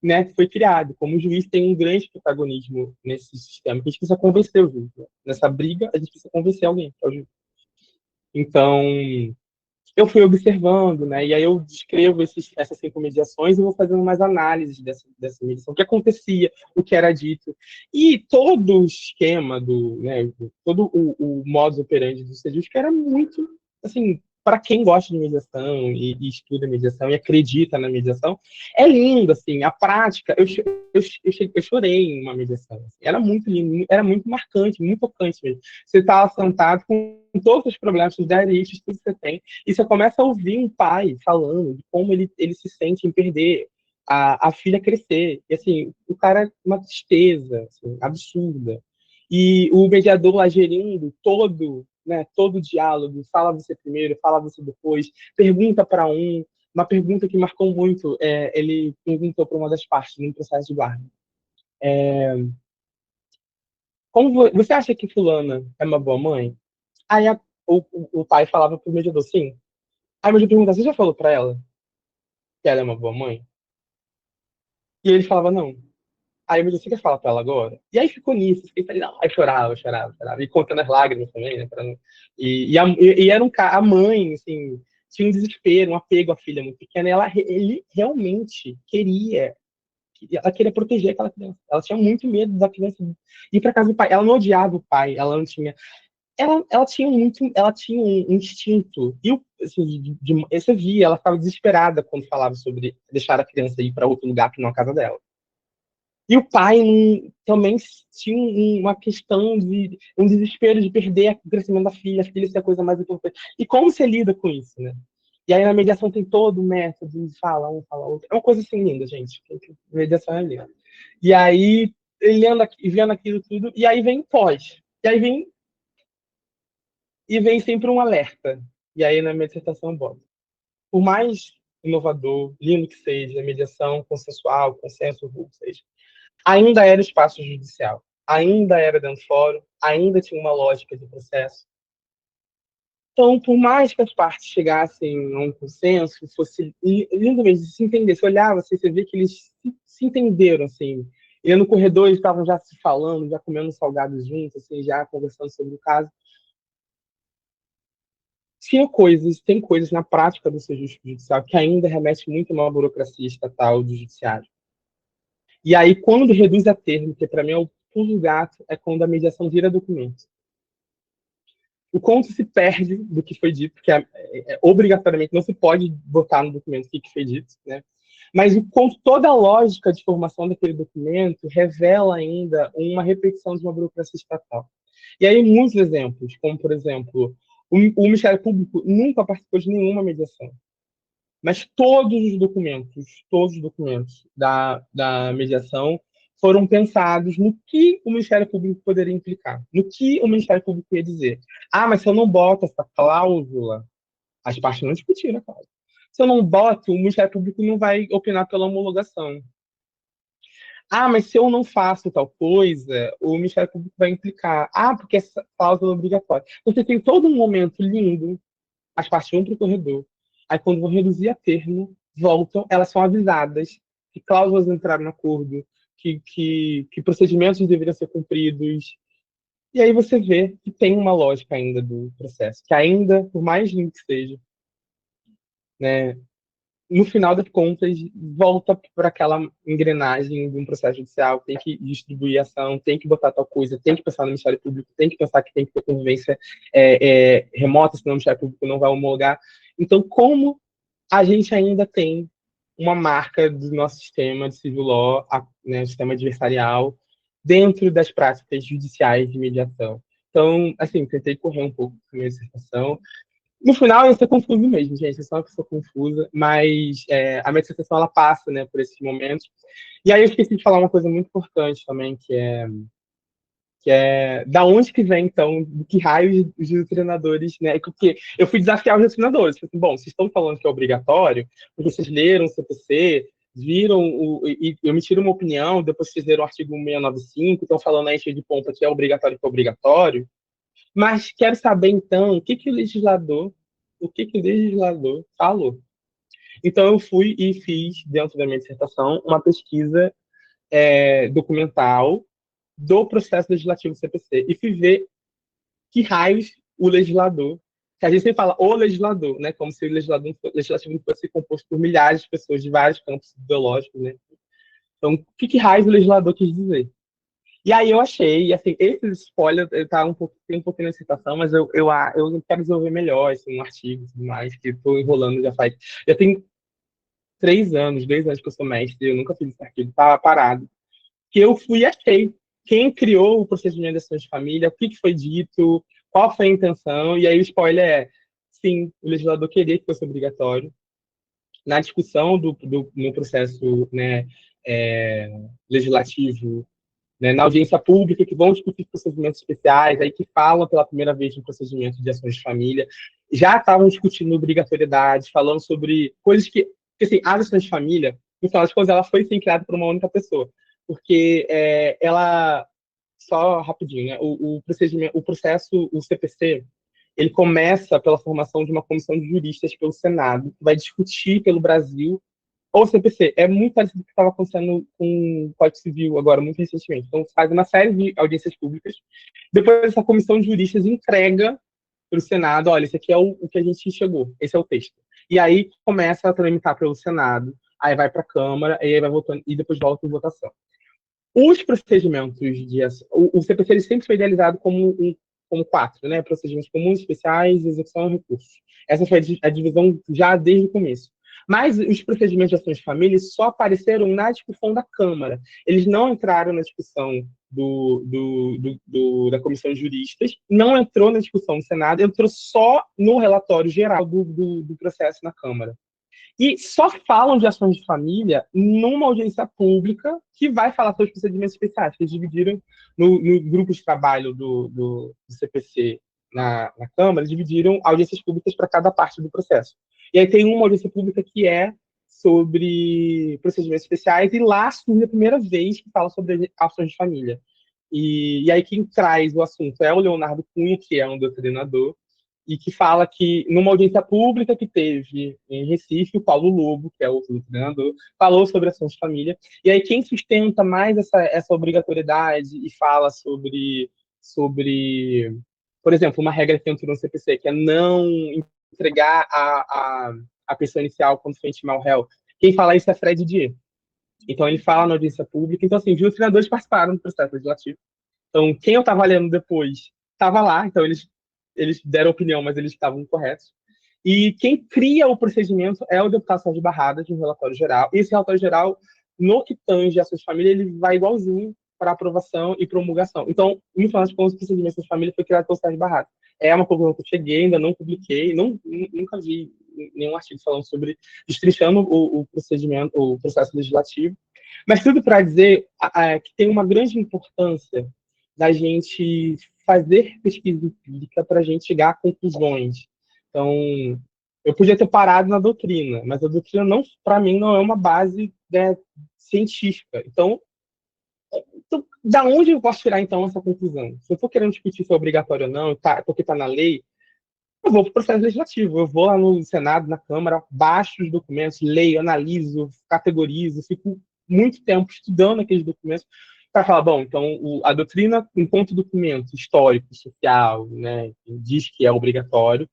né, foi criado. Como o juiz tem um grande protagonismo nesse sistema, que a gente precisa convencer o juiz. Né? Nessa briga, a gente precisa convencer alguém, que é o juiz. Então, eu fui observando, né? E aí eu descrevo essas 5 mediações e vou fazendo mais análises dessa mediação, o que acontecia, o que era dito. E todo o esquema né, todo o modus operandi do Sejusc era muito, assim, para quem gosta de mediação e estuda mediação e acredita na mediação, é lindo, assim, a prática, eu chorei em uma mediação, assim, era muito lindo, era muito marcante, muito tocante mesmo. Você estava sentado com todos os problemas, os diaristas, tudo que você tem, e você começa a ouvir um pai falando de como ele se sente em perder a filha crescer. E assim, o cara é uma tristeza assim, absurda. E o mediador lá gerindo todo o diálogo, fala você primeiro, fala você depois, pergunta para uma pergunta que marcou muito, ele perguntou para uma das partes num processo de guarda. Como você acha que fulana é uma boa mãe? Aí o pai falava pro mediador, sim. Aí o mediador pergunta, você já falou para ela que ela é uma boa mãe? E ele falava, não. Aí eu me disse, você quer falar pra ela agora? E aí ficou nisso. Fiquei falei, não. Aí chorava. E contando as lágrimas também, né? E era a mãe, assim, tinha um desespero, um apego à filha muito pequena. E ele realmente ela queria proteger aquela criança. Ela tinha muito medo da criança ir pra casa do pai. Ela não odiava o pai, ela não tinha. Ela tinha um instinto. E assim, você via, ela ficava desesperada quando falava sobre deixar a criança ir para outro lugar que não a casa dela. E o pai também tinha uma questão de um desespero de perder o crescimento da filha, a filha ser a coisa mais importante. E como você lida com isso, né? E aí na mediação tem todo o método, fala um, fala outro. É uma coisa assim linda, gente. Mediação é linda. E aí, vendo aquilo tudo, e aí vem pós. E vem sempre um alerta. E aí na minha dissertação eu boto. Por mais inovador, lindo que seja, mediação consensual, consenso, seja, ainda era espaço judicial, ainda era dentro do fórum, ainda tinha uma lógica de processo. Então, por mais que as partes chegassem a um consenso, fosse lindo mesmo, se entender, se olhar, você vê que eles se entenderam, assim. E no corredor eles estavam já se falando, já comendo salgados juntos, assim, já conversando sobre o caso. Tem coisas na prática do serviço judicial que ainda remete muito a uma burocracia estatal do judiciário. E aí, quando reduz a termo, que para mim é o pulo do gato, é quando a mediação vira documento. o quanto se perde do que foi dito, que obrigatoriamente não se pode botar no documento o que foi dito, né? Mas o quanto toda a lógica de formação daquele documento revela ainda uma repetição de uma burocracia estatal. E aí muitos exemplos, como, por exemplo, o Ministério Público nunca participou de nenhuma mediação. Mas todos os documentos da mediação foram pensados no que o Ministério Público poderia implicar, no que o Ministério Público ia dizer. Ah, mas se eu não boto essa cláusula, as partes não discutiram a cláusula. Se eu não boto, o Ministério Público não vai opinar pela homologação. Ah, mas se eu não faço tal coisa, o Ministério Público vai implicar. Ah, porque essa cláusula é obrigatória. Você tem todo um momento lindo, as partes vão para o corredor. Aí, quando vão reduzir a termo, voltam, elas são avisadas que cláusulas entraram no acordo, que procedimentos deveriam ser cumpridos. E aí você vê que tem uma lógica ainda do processo, que ainda, por mais lindo que seja, né, no final das contas, volta para aquela engrenagem de um processo judicial, tem que distribuir ação, tem que botar tal coisa, tem que pensar no Ministério Público, tem que pensar que tem que ter convivência remota, senão o Ministério Público não vai homologar. Então, como a gente ainda tem uma marca do nosso sistema de civil law, né, sistema adversarial, dentro das práticas judiciais de mediação? Então, assim, tentei correr um pouco com a minha dissertação. No final, eu sou confuso mesmo, gente. Eu sou uma pessoa confusa, mas a minha dissertação ela passa, né, por esses momentos. E aí eu esqueci de falar uma coisa muito importante também, que é da onde que vem, então, do que raios os treinadores, né? Porque eu fui desafiar os treinadores. Falei assim, bom, vocês estão falando que é obrigatório, porque vocês leram o CPC, viram e emitiram uma opinião, depois vocês leram o artigo 695, estão falando aí cheio de ponta que é obrigatório, que é obrigatório. Mas quero saber, então, o que que o legislador falou. Então, eu fui e fiz, dentro da minha dissertação, uma pesquisa documental do processo legislativo do CPC. E fui ver que raios o legislador, que a gente sempre fala o legislador, né, como se o legislativo fosse composto por milhares de pessoas de vários campos ideológicos, né? Então, o que raios o legislador quis dizer? E aí eu achei, assim, esses spoilers, tá tem um pouquinho na citação, mas eu quero desenvolver melhor, assim, um artigo e tudo mais, que estou enrolando já faz. Já tem 3 anos, 2 anos que eu sou mestre, eu nunca fiz esse artigo, tá parado. Que eu fui e achei quem criou o procedimento de ação de família, o que foi dito, qual foi a intenção, e aí o spoiler sim, o legislador queria que fosse obrigatório. Na discussão no processo, né, legislativo, né, na audiência pública, que vão discutir procedimentos especiais, aí que falam pela primeira vez no procedimento de ações de família, já estavam discutindo obrigatoriedade, falando sobre coisas que assim, as ações de família, no final das contas, ela foi sim criada por uma única pessoa, porque ela, só rapidinho, né, o procedimento, o processo, o CPC, ele começa pela formação de uma comissão de juristas pelo Senado, que vai discutir pelo Brasil ou CPC. É muito parecido com o que estava acontecendo com o Código Civil agora, muito recentemente. Então, faz uma série de audiências públicas. Depois, essa comissão de juristas entrega para o Senado, olha, esse aqui é o que a gente chegou, esse é o texto. E aí começa a tramitar pelo Senado, aí vai para a Câmara, e aí vai votando, e depois volta em votação. Os procedimentos de o CPC ele sempre foi idealizado como 4, né? Procedimentos comuns, especiais, execução e recursos. Essa foi a divisão já desde o começo. Mas os procedimentos de ações de família só apareceram na discussão da Câmara. Eles não entraram na discussão da Comissão de Juristas, não entrou na discussão do Senado, entrou só no relatório geral do processo na Câmara. E só falam de ações de família numa audiência pública que vai falar sobre os procedimentos especiais. Eles dividiram no grupo de trabalho do CPC na Câmara, eles dividiram audiências públicas para cada parte do processo. E aí tem uma audiência pública que é sobre procedimentos especiais, e lá surge a primeira vez que fala sobre ações de família. E aí quem traz o assunto é o Leonardo Cunha, que é um doutrinador, e que fala que, numa audiência pública que teve em Recife, o Paulo Lobo, que é o treinador, falou sobre ações de família. E aí, quem sustenta mais essa obrigatoriedade e fala sobre, por exemplo, uma regra que entrou no CPC, que é não entregar a pessoa inicial quando for intimar o réu. Quem fala isso é Fred Dier. Então, ele fala na audiência pública. Então, assim, os treinadores participaram do processo legislativo. Então, quem eu estava lendo depois estava lá. Então, eles eles deram opinião, mas eles estavam corretos. E quem cria o procedimento é o deputado Sérgio Barradas, de um relatório geral. E esse relatório geral, no que tange a suas famílias, ele vai igualzinho para aprovação e promulgação. Então, no final de contas, o procedimento das famílias foi criado pelo Sérgio Barradas. É uma conclusão que eu cheguei, ainda não publiquei, nunca vi nenhum artigo falando sobre destrinchando o procedimento, o processo legislativo. Mas tudo para dizer que tem uma grande importância da gente fazer pesquisa empírica para a gente chegar a conclusões. Então, eu podia ter parado na doutrina, mas a doutrina, não, para mim, não é uma base, né, científica. Então, da onde eu posso tirar, então, essa conclusão? Se eu estou querendo discutir se é obrigatório ou não, porque está na lei, eu vou para o processo legislativo. Eu vou lá no Senado, na Câmara, baixo os documentos, leio, analiso, categorizo, fico muito tempo estudando aqueles documentos para falar, bom, então a doutrina, enquanto documento histórico, social, né, diz que é obrigatório,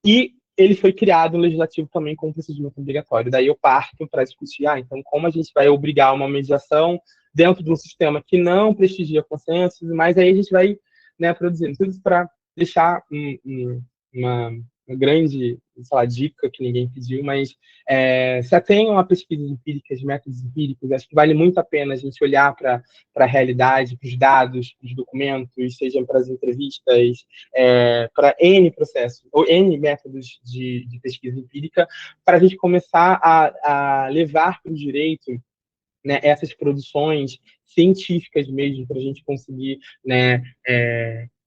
e ele foi criado no legislativo também como procedimento obrigatório. Daí eu parto para discutir, então como a gente vai obrigar uma mediação dentro de um sistema que não prestigia consensos, mas aí a gente vai, né, produzindo tudo para deixar uma grande, sei lá, dica que ninguém pediu, mas se atenham a pesquisas empíricas, métodos empíricos. Acho que vale muito a pena a gente olhar para a realidade, para os dados, para os documentos, sejam para as entrevistas, para N processos, ou N métodos de pesquisa empírica, para a gente começar a levar para o direito, né, essas produções científicas mesmo, para a gente conseguir, né,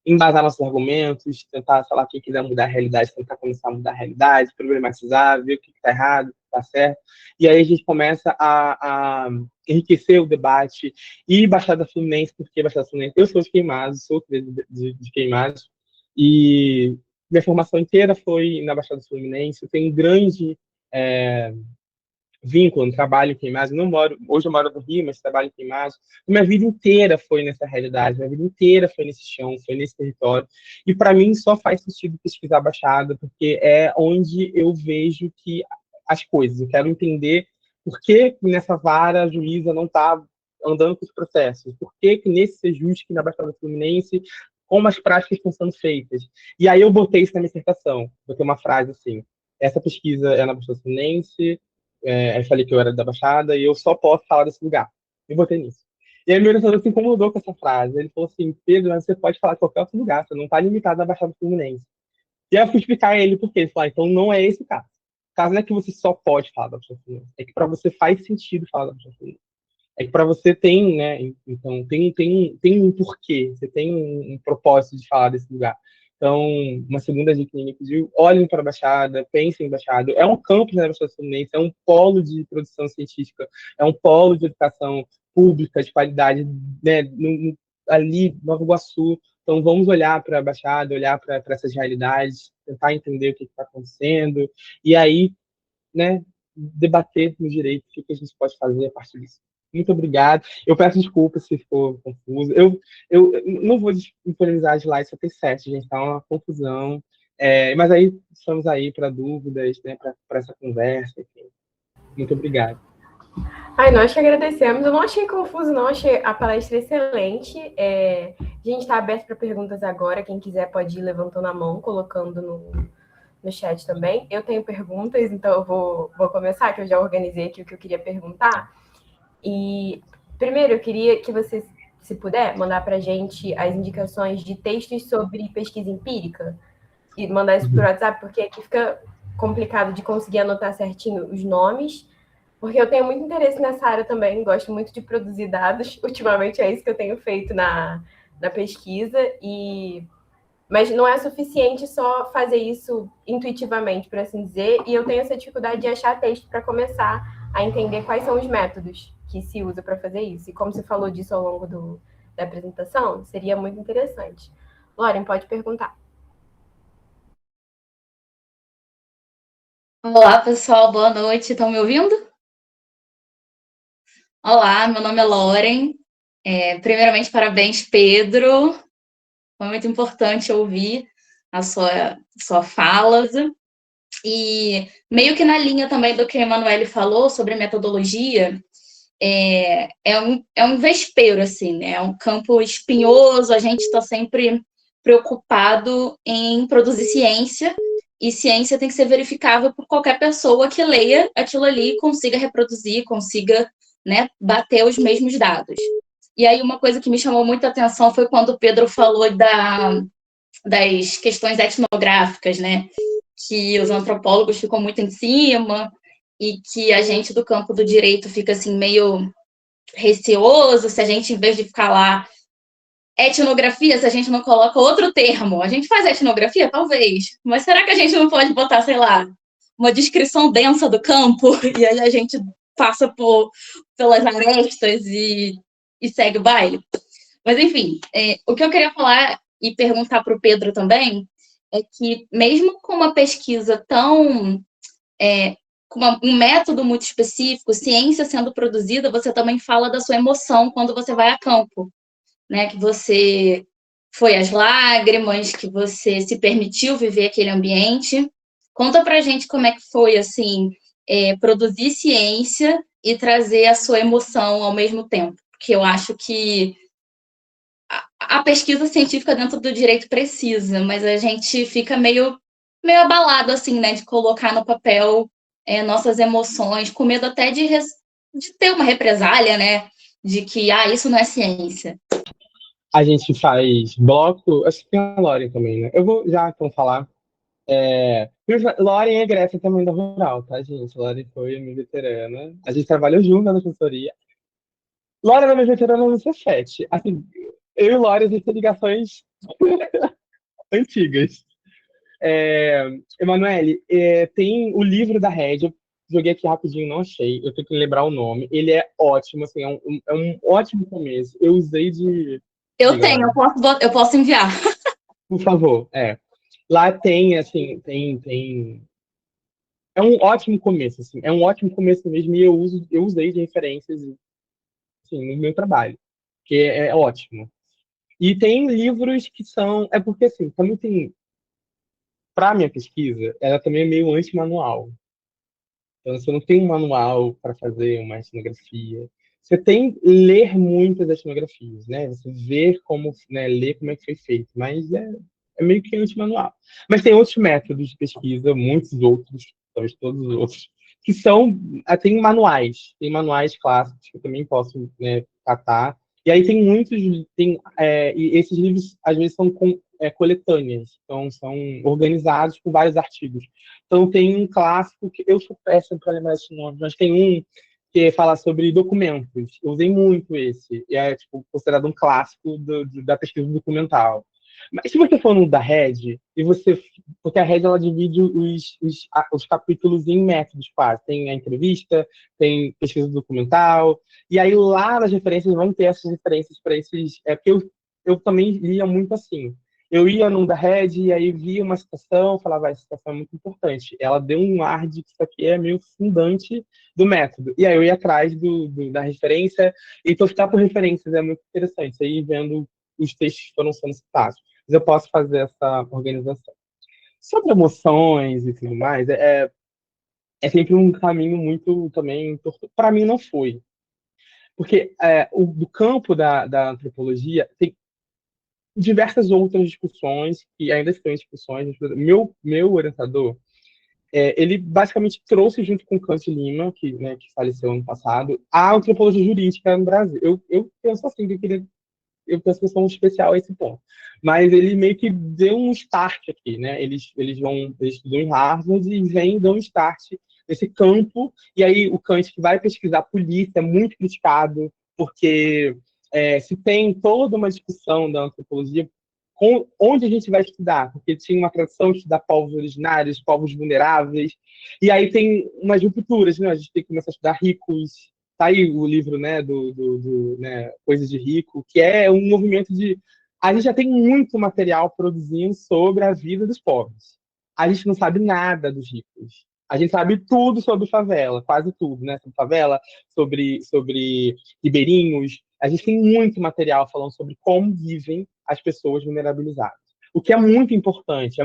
embasar nossos argumentos, tentar, sei lá, quem quiser mudar a realidade, tentar começar a mudar a realidade, problematizar, ver o que está errado, o que está certo. E aí a gente começa a enriquecer o debate. E Baixada Fluminense, porque Baixada Fluminense, eu sou de Queimados, sou de Queimados, e minha formação inteira foi na Baixada Fluminense. Eu tenho um grande vínculo, trabalho em Queimados. Hoje eu moro no Rio, mas trabalho em Queimados. Minha vida inteira foi nessa realidade, minha vida inteira foi nesse chão, foi nesse território. E para mim só faz sentido pesquisar a Baixada, porque é onde eu vejo que as coisas. Eu quero entender por que nessa vara a juíza não está andando com os processos, por que nesse Sejusc, na Baixada Fluminense, como as práticas estão sendo feitas. E aí eu botei isso na minha dissertação. Botei uma frase assim: essa pesquisa é na Baixada Fluminense, aí falei que eu era da Baixada e eu só posso falar desse lugar. E botei nisso. E aí meu orientador se incomodou com essa frase. Ele falou assim: Pedro, você pode falar de qualquer outro lugar, você não está limitado à Baixada Fluminense. E aí eu fui explicar a ele por quê. Ele falou: então não é esse o caso. O caso não é que você só pode falar da Baixada Fluminense, é que para você faz sentido falar da Baixada Fluminense. É que para você tem, né? Então tem um porquê, você tem um propósito de falar desse lugar. Então, uma segunda dica que ninguém pediu: olhem para a Baixada, pensem em Baixada. É um campus na Baixada Fluminense, é um polo de produção científica, é um polo de educação pública de qualidade, né, ali, Nova Iguaçu. Então, vamos olhar para a Baixada, olhar para essas realidades, tentar entender o que está acontecendo, e aí, né, debater no direito o que a gente pode fazer a partir disso. Muito obrigado. Eu peço desculpas se ficou confuso. Eu não vou disponibilizar as slides, só tem 7, gente, tá uma confusão. Mas aí estamos aí para dúvidas, né, para essa conversa. Enfim. Muito obrigado. Ai, nós que agradecemos. Eu não achei confuso, não. Achei a palestra excelente. A gente está aberto para perguntas agora. Quem quiser pode ir levantando a mão, colocando no chat também. Eu tenho perguntas, então eu vou começar, que eu já organizei aqui o que eu queria perguntar. E, primeiro, eu queria que você, se puder, mandar para a gente as indicações de textos sobre pesquisa empírica e mandar isso por WhatsApp, porque aqui fica complicado de conseguir anotar certinho os nomes, porque eu tenho muito interesse nessa área também, gosto muito de produzir dados. Ultimamente é isso que eu tenho feito na pesquisa, mas não é suficiente só fazer isso intuitivamente, por assim dizer, e eu tenho essa dificuldade de achar texto para começar a entender quais são os métodos que se usa para fazer isso. E como você falou disso ao longo da apresentação, seria muito interessante. Lauren, pode perguntar. Olá, pessoal, boa noite. Estão me ouvindo? Olá, meu nome é Lauren. Primeiramente, parabéns, Pedro. Foi muito importante ouvir a sua fala. E meio que na linha também do que a Emanuele falou sobre metodologia, é um vespeiro, assim, né? É um campo espinhoso, a gente está sempre preocupado em produzir ciência, e ciência tem que ser verificável por qualquer pessoa que leia aquilo ali e consiga reproduzir, consiga, né, bater os mesmos dados. E aí uma coisa que me chamou muita atenção foi quando o Pedro falou das questões etnográficas, né, que os antropólogos ficam muito em cima e que a gente do campo do direito fica assim meio receoso se a gente, em vez de ficar lá etnografia, se a gente não coloca outro termo. A gente faz etnografia? Talvez. Mas será que a gente não pode botar, sei lá, uma descrição densa do campo e aí a gente passa pelas arestas e segue o baile? Mas, enfim, o que eu queria falar e perguntar para o Pedro também é que, mesmo com uma pesquisa tão... com um método muito específico, ciência sendo produzida, você também fala da sua emoção quando você vai a campo, né? Que você foi às lágrimas, que você se permitiu viver aquele ambiente. Conta pra gente como é que foi, assim, produzir ciência e trazer a sua emoção ao mesmo tempo, porque eu acho que a pesquisa científica dentro do direito precisa, mas a gente fica meio abalado, assim, né, de colocar no papel nossas emoções, com medo até de ter uma represália, né, de que, isso não é ciência. A gente faz bloco, acho que tem a Lauren também, né? Eu vou já então falar. Lauren é Grécia também da Rural, tá, gente? Lauren foi minha veterana. A gente trabalhou junto na consultoria. Lauren era minha veterana no C7. Assim, eu e Lauren, a gente tem ligações antigas. Emanuele, tem o livro da Red, eu joguei aqui rapidinho, não achei, eu tenho que lembrar o nome. Ele é ótimo, assim, é um ótimo começo. Eu usei de... Eu tenho, eu posso enviar. Por favor, Lá tem, assim, é um ótimo começo, assim, é um ótimo começo mesmo, e eu usei de referências, assim, no meu trabalho, que é ótimo. E tem livros que são, porque, assim, também tem, para minha pesquisa, ela também é meio anti-manual. Então, você não tem um manual para fazer uma etnografia. Você tem que ler muitas etnografias, né? Você ver como, né, ler como é que foi feito, mas é meio que anti-manual. Mas tem outros métodos de pesquisa, muitos outros, talvez todos os outros, que são, tem manuais clássicos que eu também posso, né, catar. E aí tem muitos, e esses livros às vezes são coletâneas, então são organizados por vários artigos. Então tem um clássico que eu sou péssimo para lembrar esse nome, mas tem um que fala sobre documentos. Eu usei muito esse, e é tipo, considerado um clássico da pesquisa documental. Mas se você for no da Red, porque a Red ela divide os capítulos em métodos, quase. Tem a entrevista, tem pesquisa documental, e aí lá nas referências vão ter essas referências para esses. Porque eu também lia muito assim. Eu ia num da Red e aí via uma citação, falava, essa citação é muito importante. Ela deu um ar de que isso aqui é meio fundante do método. E aí eu ia atrás da referência, e então ficar por referências é muito interessante. Aí vendo os textos que foram sendo citados. Mas eu posso fazer essa organização. Sobre emoções e tudo mais, é sempre um caminho muito também... Para mim não foi. Porque do campo da antropologia tem diversas outras discussões, que ainda estão em discussões. Meu orientador, ele basicamente trouxe, junto com Kant Lima, que faleceu ano passado, a antropologia jurídica no Brasil. Eu penso assim, eu penso que eu sou um especial a esse ponto. Mas ele meio que deu um start aqui, né? Eles estudam em Harvard e vêm dão um start nesse campo. E aí o Kant, que vai pesquisar polícia, é muito criticado, porque se tem toda uma discussão da antropologia onde a gente vai estudar, porque tinha uma tradição de estudar povos originários, povos vulneráveis, e aí tem umas rupturas, né? A gente tem que começar a estudar ricos. Tá aí o livro, né, né, Coisas de Rico, que é um movimento de... A gente já tem muito material produzindo sobre a vida dos pobres. A gente não sabe nada dos ricos. A gente sabe tudo sobre favela, quase tudo, né? Sobre favela, sobre ribeirinhos. A gente tem muito material falando sobre como vivem as pessoas vulnerabilizadas. O que é muito importante,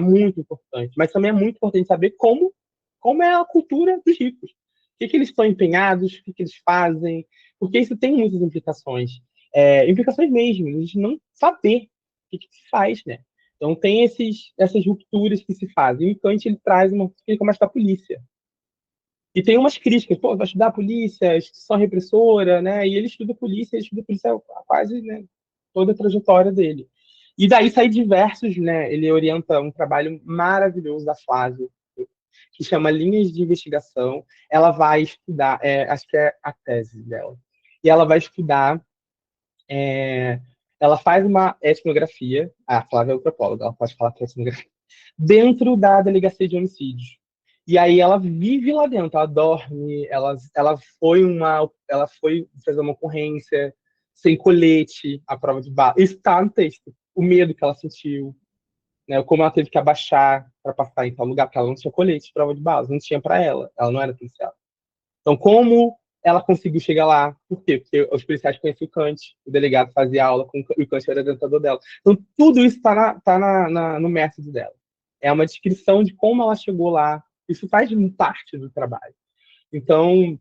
mas também é muito importante saber como é a cultura dos ricos. O que eles estão empenhados, o que eles fazem, porque isso tem muitas implicações. Implicações mesmo, a gente não saber o que se faz, né? Então tem essas rupturas que se fazem. E o Kant ele traz ele começa da polícia. E tem umas críticas, pô, vai estudar a polícia, a instituição repressora, né? E ele estuda a polícia quase, né, toda a trajetória dele. E daí sai diversos, né? Ele orienta um trabalho maravilhoso da Flávia, que chama Linhas de Investigação. Ela vai estudar, acho que é a tese dela. E ela vai estudar, ela faz uma etnografia, a Flávia é antropóloga, ela pode falar que é etnografia, dentro da delegacia de homicídios. E aí ela vive lá dentro, ela dorme, ela foi fazer uma ocorrência sem colete, a prova de bala. Isso está no texto. O medo que ela sentiu, né? Como ela teve que abaixar para passar em tal lugar, porque ela não tinha colete de prova de balas, não tinha para ela não era policial. Então, como ela conseguiu chegar lá? Por quê? Porque os policiais conheciam o Kant, o delegado fazia aula com o Kant, era orientador dela. Então, tudo isso está no método dela. É uma descrição de como ela chegou lá. Isso faz parte do trabalho. Então,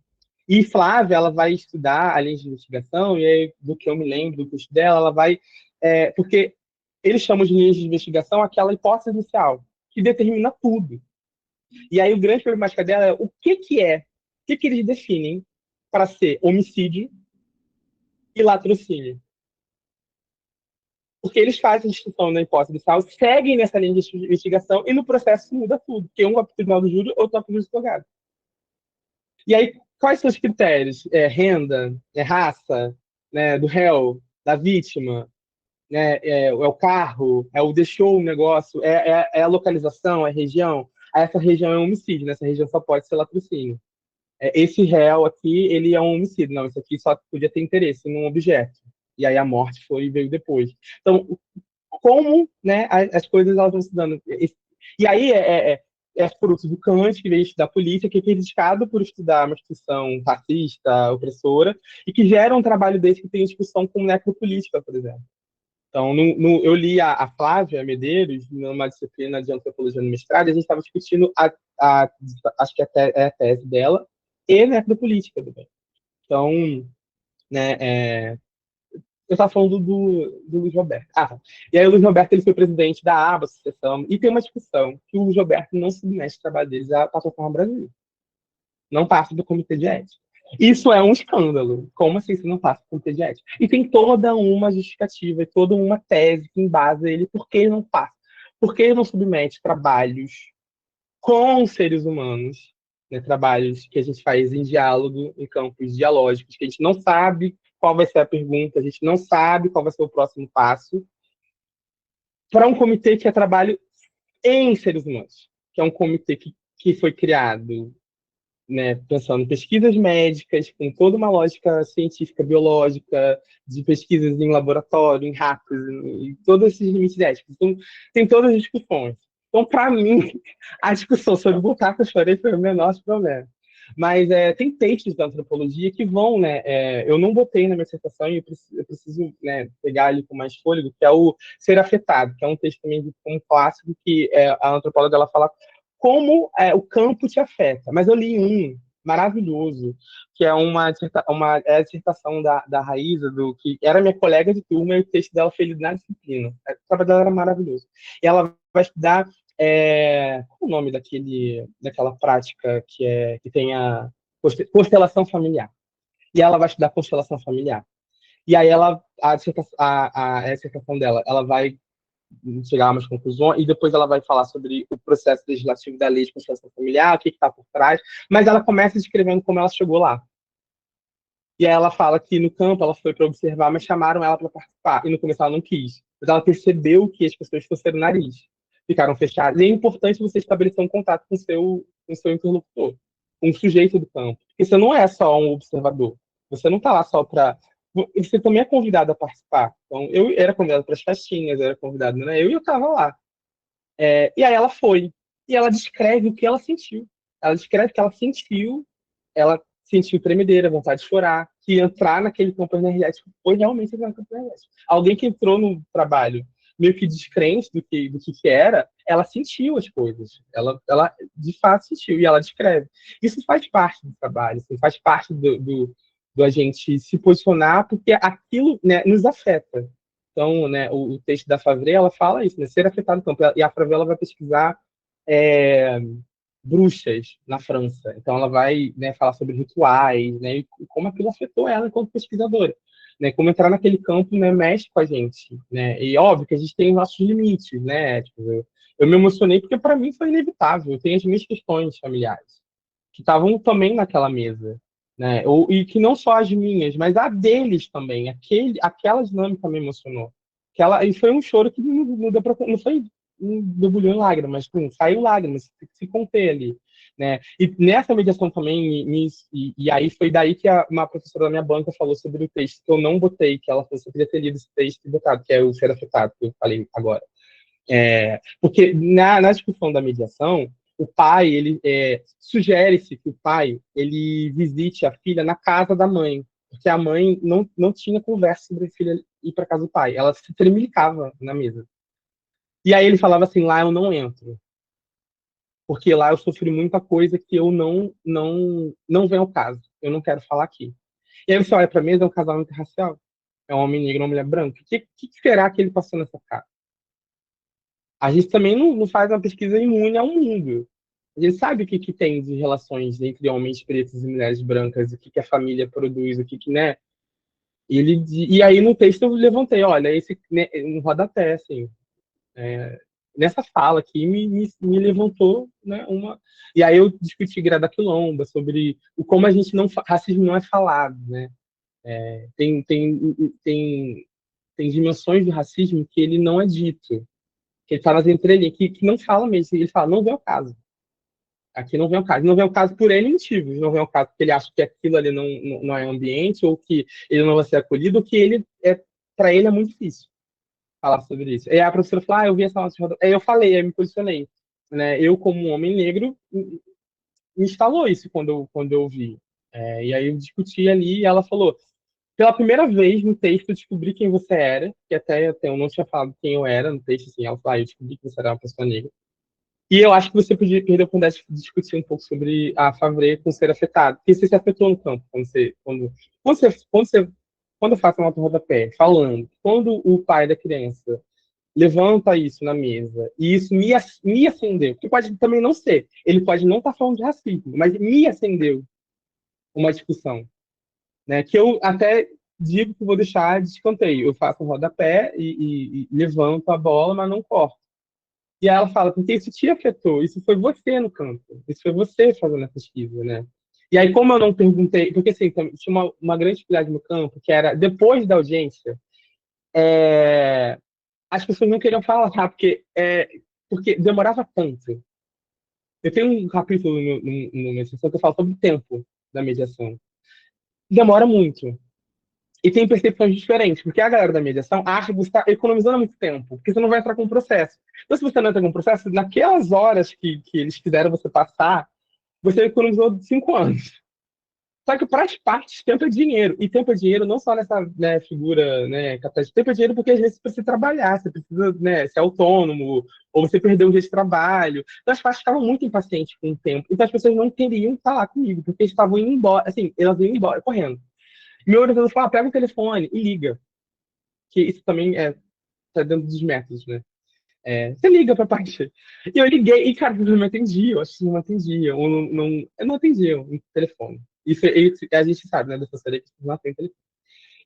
e Flávia, ela vai estudar a linha de investigação, e aí, do que eu me lembro do curso dela, ela vai... porque eles chamam de linhas de investigação aquela hipótese inicial, que determina tudo. E aí o grande problemática dela é o que eles definem para ser homicídio e latrocínio. Porque eles fazem a distinção na hipótese inicial, seguem nessa linha de investigação e no processo muda tudo, porque um vai para o tribunal do júri, outro vai para o juiz advogado. E aí, quais são os critérios? Renda, raça, né, do réu, da vítima, né, é o carro, o deixou o negócio, a localização, a região. Essa região é um homicídio, nessa região só pode ser latrocínio. Esse réu aqui, ele é um homicídio. Não, isso aqui só podia ter interesse num objeto. E aí a morte veio depois. Então, como, né, as coisas elas vão se dando. E aí é fruto do Kant, que veio estudar polícia, que é criticado por estudar uma instituição fascista, opressora, e que gera um trabalho desse que tem discussão com necropolítica, por exemplo. Então, eu li a Flávia Medeiros, numa disciplina de antropologia no mestrado, e a gente estava discutindo acho que é a tese dela, e necropolítica também. Então, né, eu estava falando do Luiz Roberto. E aí o Luiz Roberto ele foi presidente da ABA, Associação, e tem uma discussão que o Luiz Roberto não submete o trabalho deles à plataforma Brasil. Não passa do comitê de ética. Isso é um escândalo. Como assim você não passa do comitê de ética? E tem toda uma justificativa, toda uma tese que embasa ele por que ele não passa. Por que ele não submete trabalhos com seres humanos, né, trabalhos que a gente faz em diálogo, em campos dialógicos, que a gente não sabe qual vai ser a pergunta, a gente não sabe qual vai ser o próximo passo, para um comitê que é trabalho em seres humanos, que é um comitê que foi criado, né, pensando em pesquisas médicas, com toda uma lógica científica, biológica, de pesquisas em laboratório, em ratos, e todos esses limites éticos. Então, tem todas as discussões. Então, para mim, a discussão sobre o buraco que eu chorei foi o menor problema. Mas tem textos da antropologia que vão, né? Eu não botei na minha dissertação e eu preciso, né, pegar ali com mais fôlego, que é o Ser Afetado, que é um texto também um clássico que a antropóloga ela fala como o campo te afeta. Mas eu li um maravilhoso, que é a dissertação da Raíza, que era minha colega de turma, e o texto dela foi lido na disciplina. O trabalho dela era maravilhoso. E ela vai estudar qual é o nome daquela prática que tem a constelação familiar. E ela vai estudar constelação familiar. E aí a dissertação dela, ela vai chegar a umas conclusões, e depois ela vai falar sobre o processo legislativo da lei de constelação familiar, o que está por trás, mas ela começa descrevendo como ela chegou lá. E aí ela fala que no campo ela foi para observar, mas chamaram ela para participar, e no começo ela não quis. Mas ela percebeu que as pessoas torceram o nariz, ficaram fechadas. E é importante você estabelecer um contato com o seu interlocutor, um sujeito do campo. Porque você não é só um observador. Você não está lá só para... Você também é convidado a participar. Então, eu era convidado para as festinhas, eu era convidado, né? E eu estava lá. E aí ela foi. E ela descreve o que ela sentiu. Ela descreve que ela sentiu tremedeira, vontade de chorar, que entrar naquele campo energético foi realmente entrar no campo energético. Alguém que entrou no trabalho meio que descrente do que era, ela sentiu as coisas. Ela de fato sentiu, e ela descreve. Isso faz parte do trabalho, isso faz parte do a gente se posicionar, porque aquilo, né, nos afeta. Então, né, o texto da Favre, ela fala isso, né, ser afetado no campo. E a Favre, ela vai pesquisar é, bruxas na França. Então, ela vai, né, falar sobre rituais, né, e como aquilo afetou ela enquanto pesquisadora. Né, como entrar naquele campo, né, mexe com a gente. Né, e óbvio que a gente tem os nossos limites. Né, tipo, eu me emocionei porque, para mim, foi inevitável. Eu tenho as minhas questões familiares, que estavam também naquela mesa. Né, e que não só as minhas, mas a deles também. Aquela dinâmica me emocionou. E foi um choro que não deu pra, não foi debulhou em lágrimas, saiu lágrimas, se conter ali, né? E nessa mediação também, e aí foi daí que uma professora da minha banca falou sobre o texto que eu não botei, que ela falou que eu podia ter lido esse texto e botado, que é o Ser Afetado, que eu falei agora. Porque na discussão da mediação, o pai, ele sugere-se que o pai, ele visite a filha na casa da mãe, porque a mãe não tinha conversa sobre a filha ir para casa do pai, ela se tremilicava na mesa. E aí ele falava assim, lá eu não entro, porque lá eu sofri muita coisa que eu não vem ao caso, eu não quero falar aqui. E aí você olha para a mesa, é um casal interracial, é um homem negro e uma mulher branca. O que será que ele passou nessa casa? A gente também não faz uma pesquisa imune ao mundo. A gente sabe o que tem de relações entre homens pretos e mulheres brancas, o que a família produz, né? E aí no texto eu levantei, olha, esse né, um rodapé, assim, nessa fala aqui me levantou, né, uma. E aí eu discuti Grada Quilomba sobre como a gente racismo não é falado, né? Tem, tem, tem, tem dimensões do racismo que ele não é dito, que ele fala nas entrelinhas, que não fala mesmo, ele fala, não vem ao caso. Aqui não vem ao caso. Não vem ao caso por N motivos. Não vem ao caso porque ele acha que aquilo ali não é ambiente, ou que ele não vai ser acolhido, ou que para ele é muito difícil falar sobre isso. Aí a professora falou, eu vi essa aula de rodapé. Aí eu falei, aí me posicionei. Né? Eu, como um homem negro, me instalou isso quando eu vi. E aí eu discuti ali, e ela falou, pela primeira vez no texto eu descobri quem você era, que até eu não tinha falado quem eu era no texto, assim, ela falou, eu descobri que você era uma pessoa negra. E eu acho que você podia perder a oportunidade de discutir um pouco sobre a Favre com ser afetado. Porque você se afetou no campo quando eu faço uma nota rodapé falando, quando o pai da criança levanta isso na mesa, e isso me acendeu, que pode também não ser, ele pode não estar falando de racismo, mas me acendeu uma discussão, né? Que eu até digo que vou deixar de escanteio. Eu faço um rodapé e levanto a bola, mas não corto. E aí ela fala, porque isso te afetou, isso foi você no campo, isso foi você fazendo a pesquisa, né? E aí, como eu não perguntei, porque assim, tinha uma grande dificuldade no campo, que era, depois da audiência, as pessoas não queriam falar, porque demorava tanto. Eu tenho um capítulo no minha sessão que eu falo sobre o tempo da mediação. Demora muito. E tem percepções diferentes, porque a galera da mediação acha que você está economizando muito tempo, porque você não vai entrar com o processo. Então, se você não entra com o processo, naquelas horas que eles quiseram você passar, você economizou 5 anos. Só que para as partes, tempo é dinheiro. E tempo é dinheiro não só nessa né, figura né, capitalista. Tempo é dinheiro porque às vezes você precisa trabalhar, você precisa né, ser autônomo, ou você perdeu um dia de trabalho. Então as partes ficavam muito impacientes com o tempo. Então as pessoas não queriam falar comigo, porque estavam indo embora, assim, elas iam embora correndo. Meu orientador falou, pega o telefone e liga. Que isso também tá dentro dos métodos, né? Você liga pra parte. E eu liguei, e cara, não me atendia, eu acho que não me atendia. Eu não atendia o telefone. A gente sabe, né, dessa série que não atende telefone.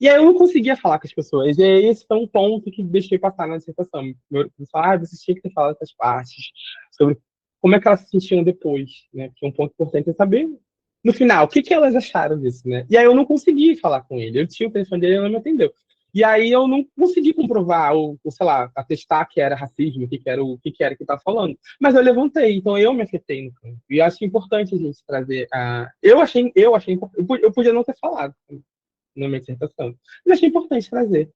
E aí eu não conseguia falar com as pessoas. E aí esse foi um ponto que deixei passar na dissertação. Meu orientador falou, você tinha que ter falado essas partes, sobre como é que elas se sentiam depois, né? Porque é um ponto importante é saber no final, o que elas acharam disso, né? E aí eu não consegui falar com ele. Eu tinha o telefone dele e ele não me atendeu. E aí eu não consegui comprovar, ou sei lá, atestar que era racismo, que era que estava falando. Mas eu levantei, então eu me afetei no campo. E acho importante a gente trazer a. Eu achei importante. Eu podia não ter falado na minha dissertação. Mas achei importante trazer.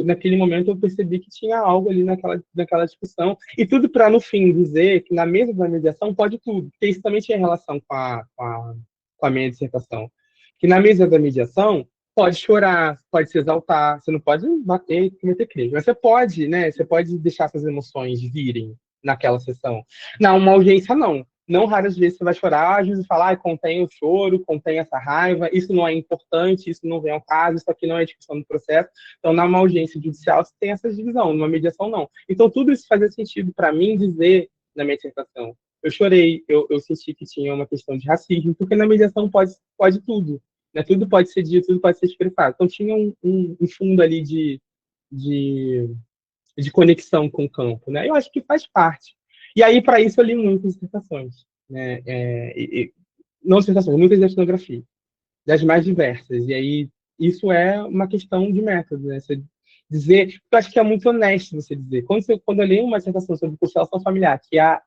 Naquele momento, eu percebi que tinha algo ali naquela discussão. E tudo para, no fim, dizer que na mesa da mediação pode tudo. Porque isso também tinha relação com a minha dissertação. Que na mesa da mediação, pode chorar, pode se exaltar, você não pode bater e cometer crime. Mas você pode, né? Você pode deixar essas emoções virem naquela sessão. Não, uma audiência não. não raras vezes você vai chorar, às vezes falar, contém o choro, contém essa raiva, isso não é importante, isso não vem ao caso, isso aqui não é discussão do processo. Então, numa audiência judicial, você tem essa divisão, numa mediação, não. Então, tudo isso fazia sentido para mim dizer na minha dissertação. Eu chorei, eu senti que tinha uma questão de racismo, porque na mediação pode tudo, né? Tudo pode ser dito, tudo pode ser expressado. Então, tinha um fundo ali de, de conexão com o campo, né? Eu acho que faz parte. E aí, para isso, eu li muitas dissertações, né? Não dissertações, muitas de etnografia, das mais diversas. E aí, isso é uma questão de método, né? Você dizer, eu acho que é muito honesto você dizer. Quando eu li uma dissertação sobre constelação familiar, que a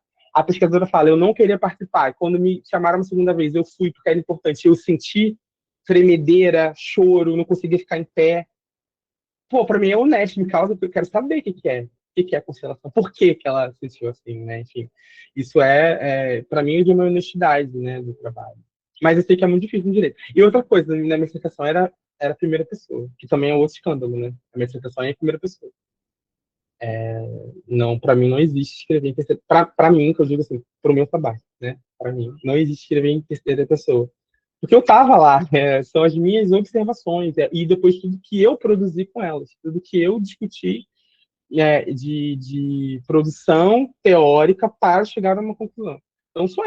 pesquisadora fala, eu não queria participar, e quando me chamaram uma segunda vez, eu fui, porque era importante, eu senti tremedeira, choro, não conseguia ficar em pé. Pô, para mim é honesto, me causa, eu quero saber o que é. O que é a constelação? Por que ela sentiu assim, né? Enfim, isso para mim, é de uma honestidade, né, do trabalho. Mas eu sei que é muito difícil no direito. E outra coisa, na minha dissertação era a primeira pessoa, que também é outro escândalo, né? A minha dissertação é a primeira pessoa. Não, para mim não existe escrever em terceira. Para mim, que eu digo assim, para o meu trabalho, né? Para mim, não existe escrever em terceira pessoa. Porque eu estava lá, são as minhas observações, e depois tudo que eu produzi com elas, tudo que eu discuti de produção teórica para chegar a uma conclusão. Então sou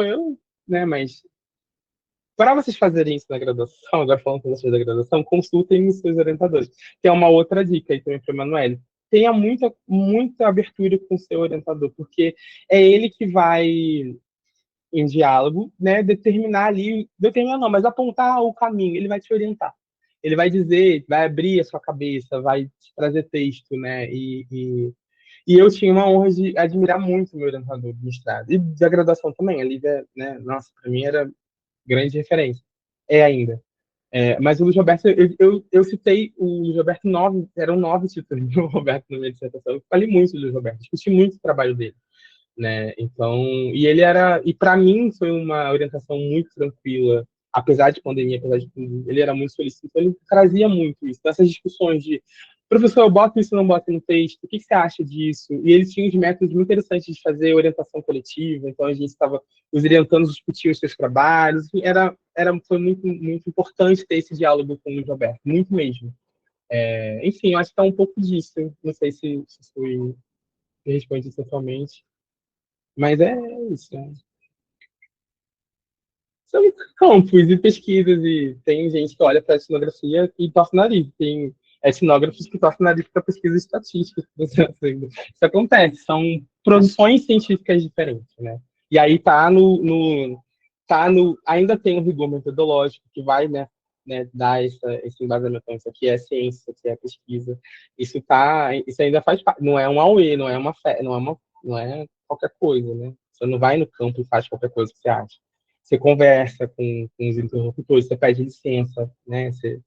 eu, né? Mas para vocês fazerem isso na graduação, agora falando com vocês da graduação, consultem os seus orientadores. Que é uma outra dica aí também para o Emanuele. Tenha muita abertura com o seu orientador, porque é ele que vai, em diálogo, né, determinar não, mas apontar o caminho, ele vai te orientar. Ele vai dizer, vai abrir a sua cabeça, vai te trazer texto, né, e eu tinha uma honra de admirar muito o meu orientador de mestrado, e da graduação também, a Lívia, né, nossa, para mim era grande referência, é ainda. Mas o Luiz Roberto, eu citei o Luiz Roberto eram 9 títulos do Roberto na minha dissertação, eu falei muito do Luiz Roberto, discuti muito o trabalho dele, né? Então, e para mim foi uma orientação muito tranquila, apesar de pandemia, apesar de tudo, ele era muito solícito, ele trazia muito isso, essas discussões de professor, eu boto isso, não boto no texto, o que você acha disso? E eles tinham os métodos muito interessantes de fazer orientação coletiva, então a gente estava, os orientandos discutiam os seus trabalhos, enfim, foi muito, muito importante ter esse diálogo com o Roberto, muito mesmo. Enfim, eu acho que é um pouco disso, não sei se foi responde totalmente. Mas é isso, né? São campos e pesquisas, e tem gente que olha para a etnografia e torce o nariz. Tem etnógrafos que torcem o nariz para pesquisa estatística. Isso acontece, são produções científicas diferentes, né? E aí ainda tem um rigor metodológico que vai, né, dar esse embasamento. Então, isso aqui é ciência, isso aqui é pesquisa. Isso ainda faz parte. Não é um auê, não é uma fé, não é qualquer coisa, né? Você não vai no campo e faz qualquer coisa que você acha. Você conversa com os interlocutores, você pede licença, né? Você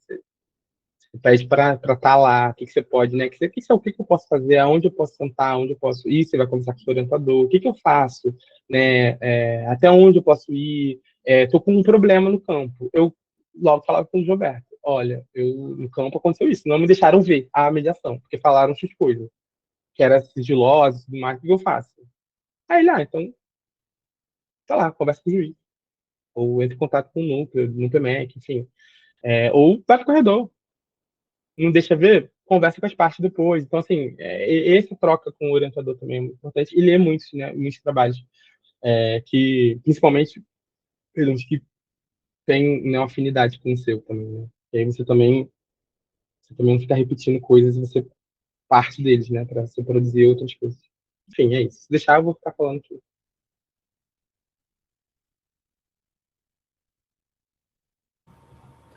pede para estar lá, o que você pode, né? O que eu posso fazer, aonde eu posso sentar, onde eu posso ir, você vai conversar com o seu orientador, o que eu faço, né? Até onde eu posso ir, estou com um problema no campo. Eu logo falava com o Gilberto, olha, no campo aconteceu isso, não me deixaram ver a mediação, porque falaram X coisas, que era sigilosa, tudo mais, o que eu faço? Aí ele, então, tá lá, conversa com o juiz, ou entre em contato com o núcleo, MEC, enfim. Ou vai pro corredor, não deixa ver, conversa com as partes depois. Então, assim, essa troca com o orientador também é muito importante. E ler muitos, né, muitos trabalhos, que, principalmente, pelos que têm, né, uma afinidade com o seu também, né? E aí você também não fica repetindo coisas, você parte deles, né, para você produzir outras coisas. Enfim, é isso. Se deixar, eu vou ficar falando aqui.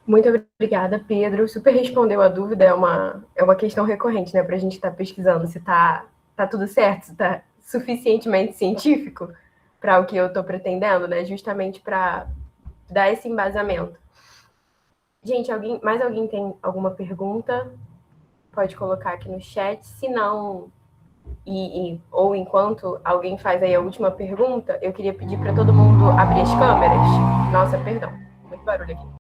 Muito obrigada, Pedro. Super respondeu a dúvida. É uma questão recorrente, né, para a gente estar pesquisando se tá tudo certo, se está suficientemente científico para o que eu estou pretendendo, né? Justamente para dar esse embasamento. Gente, mais alguém tem alguma pergunta? Pode colocar aqui no chat. Se não, ou enquanto alguém faz aí a última pergunta, eu queria pedir para todo mundo abrir as câmeras. Nossa, perdão, muito barulho aqui.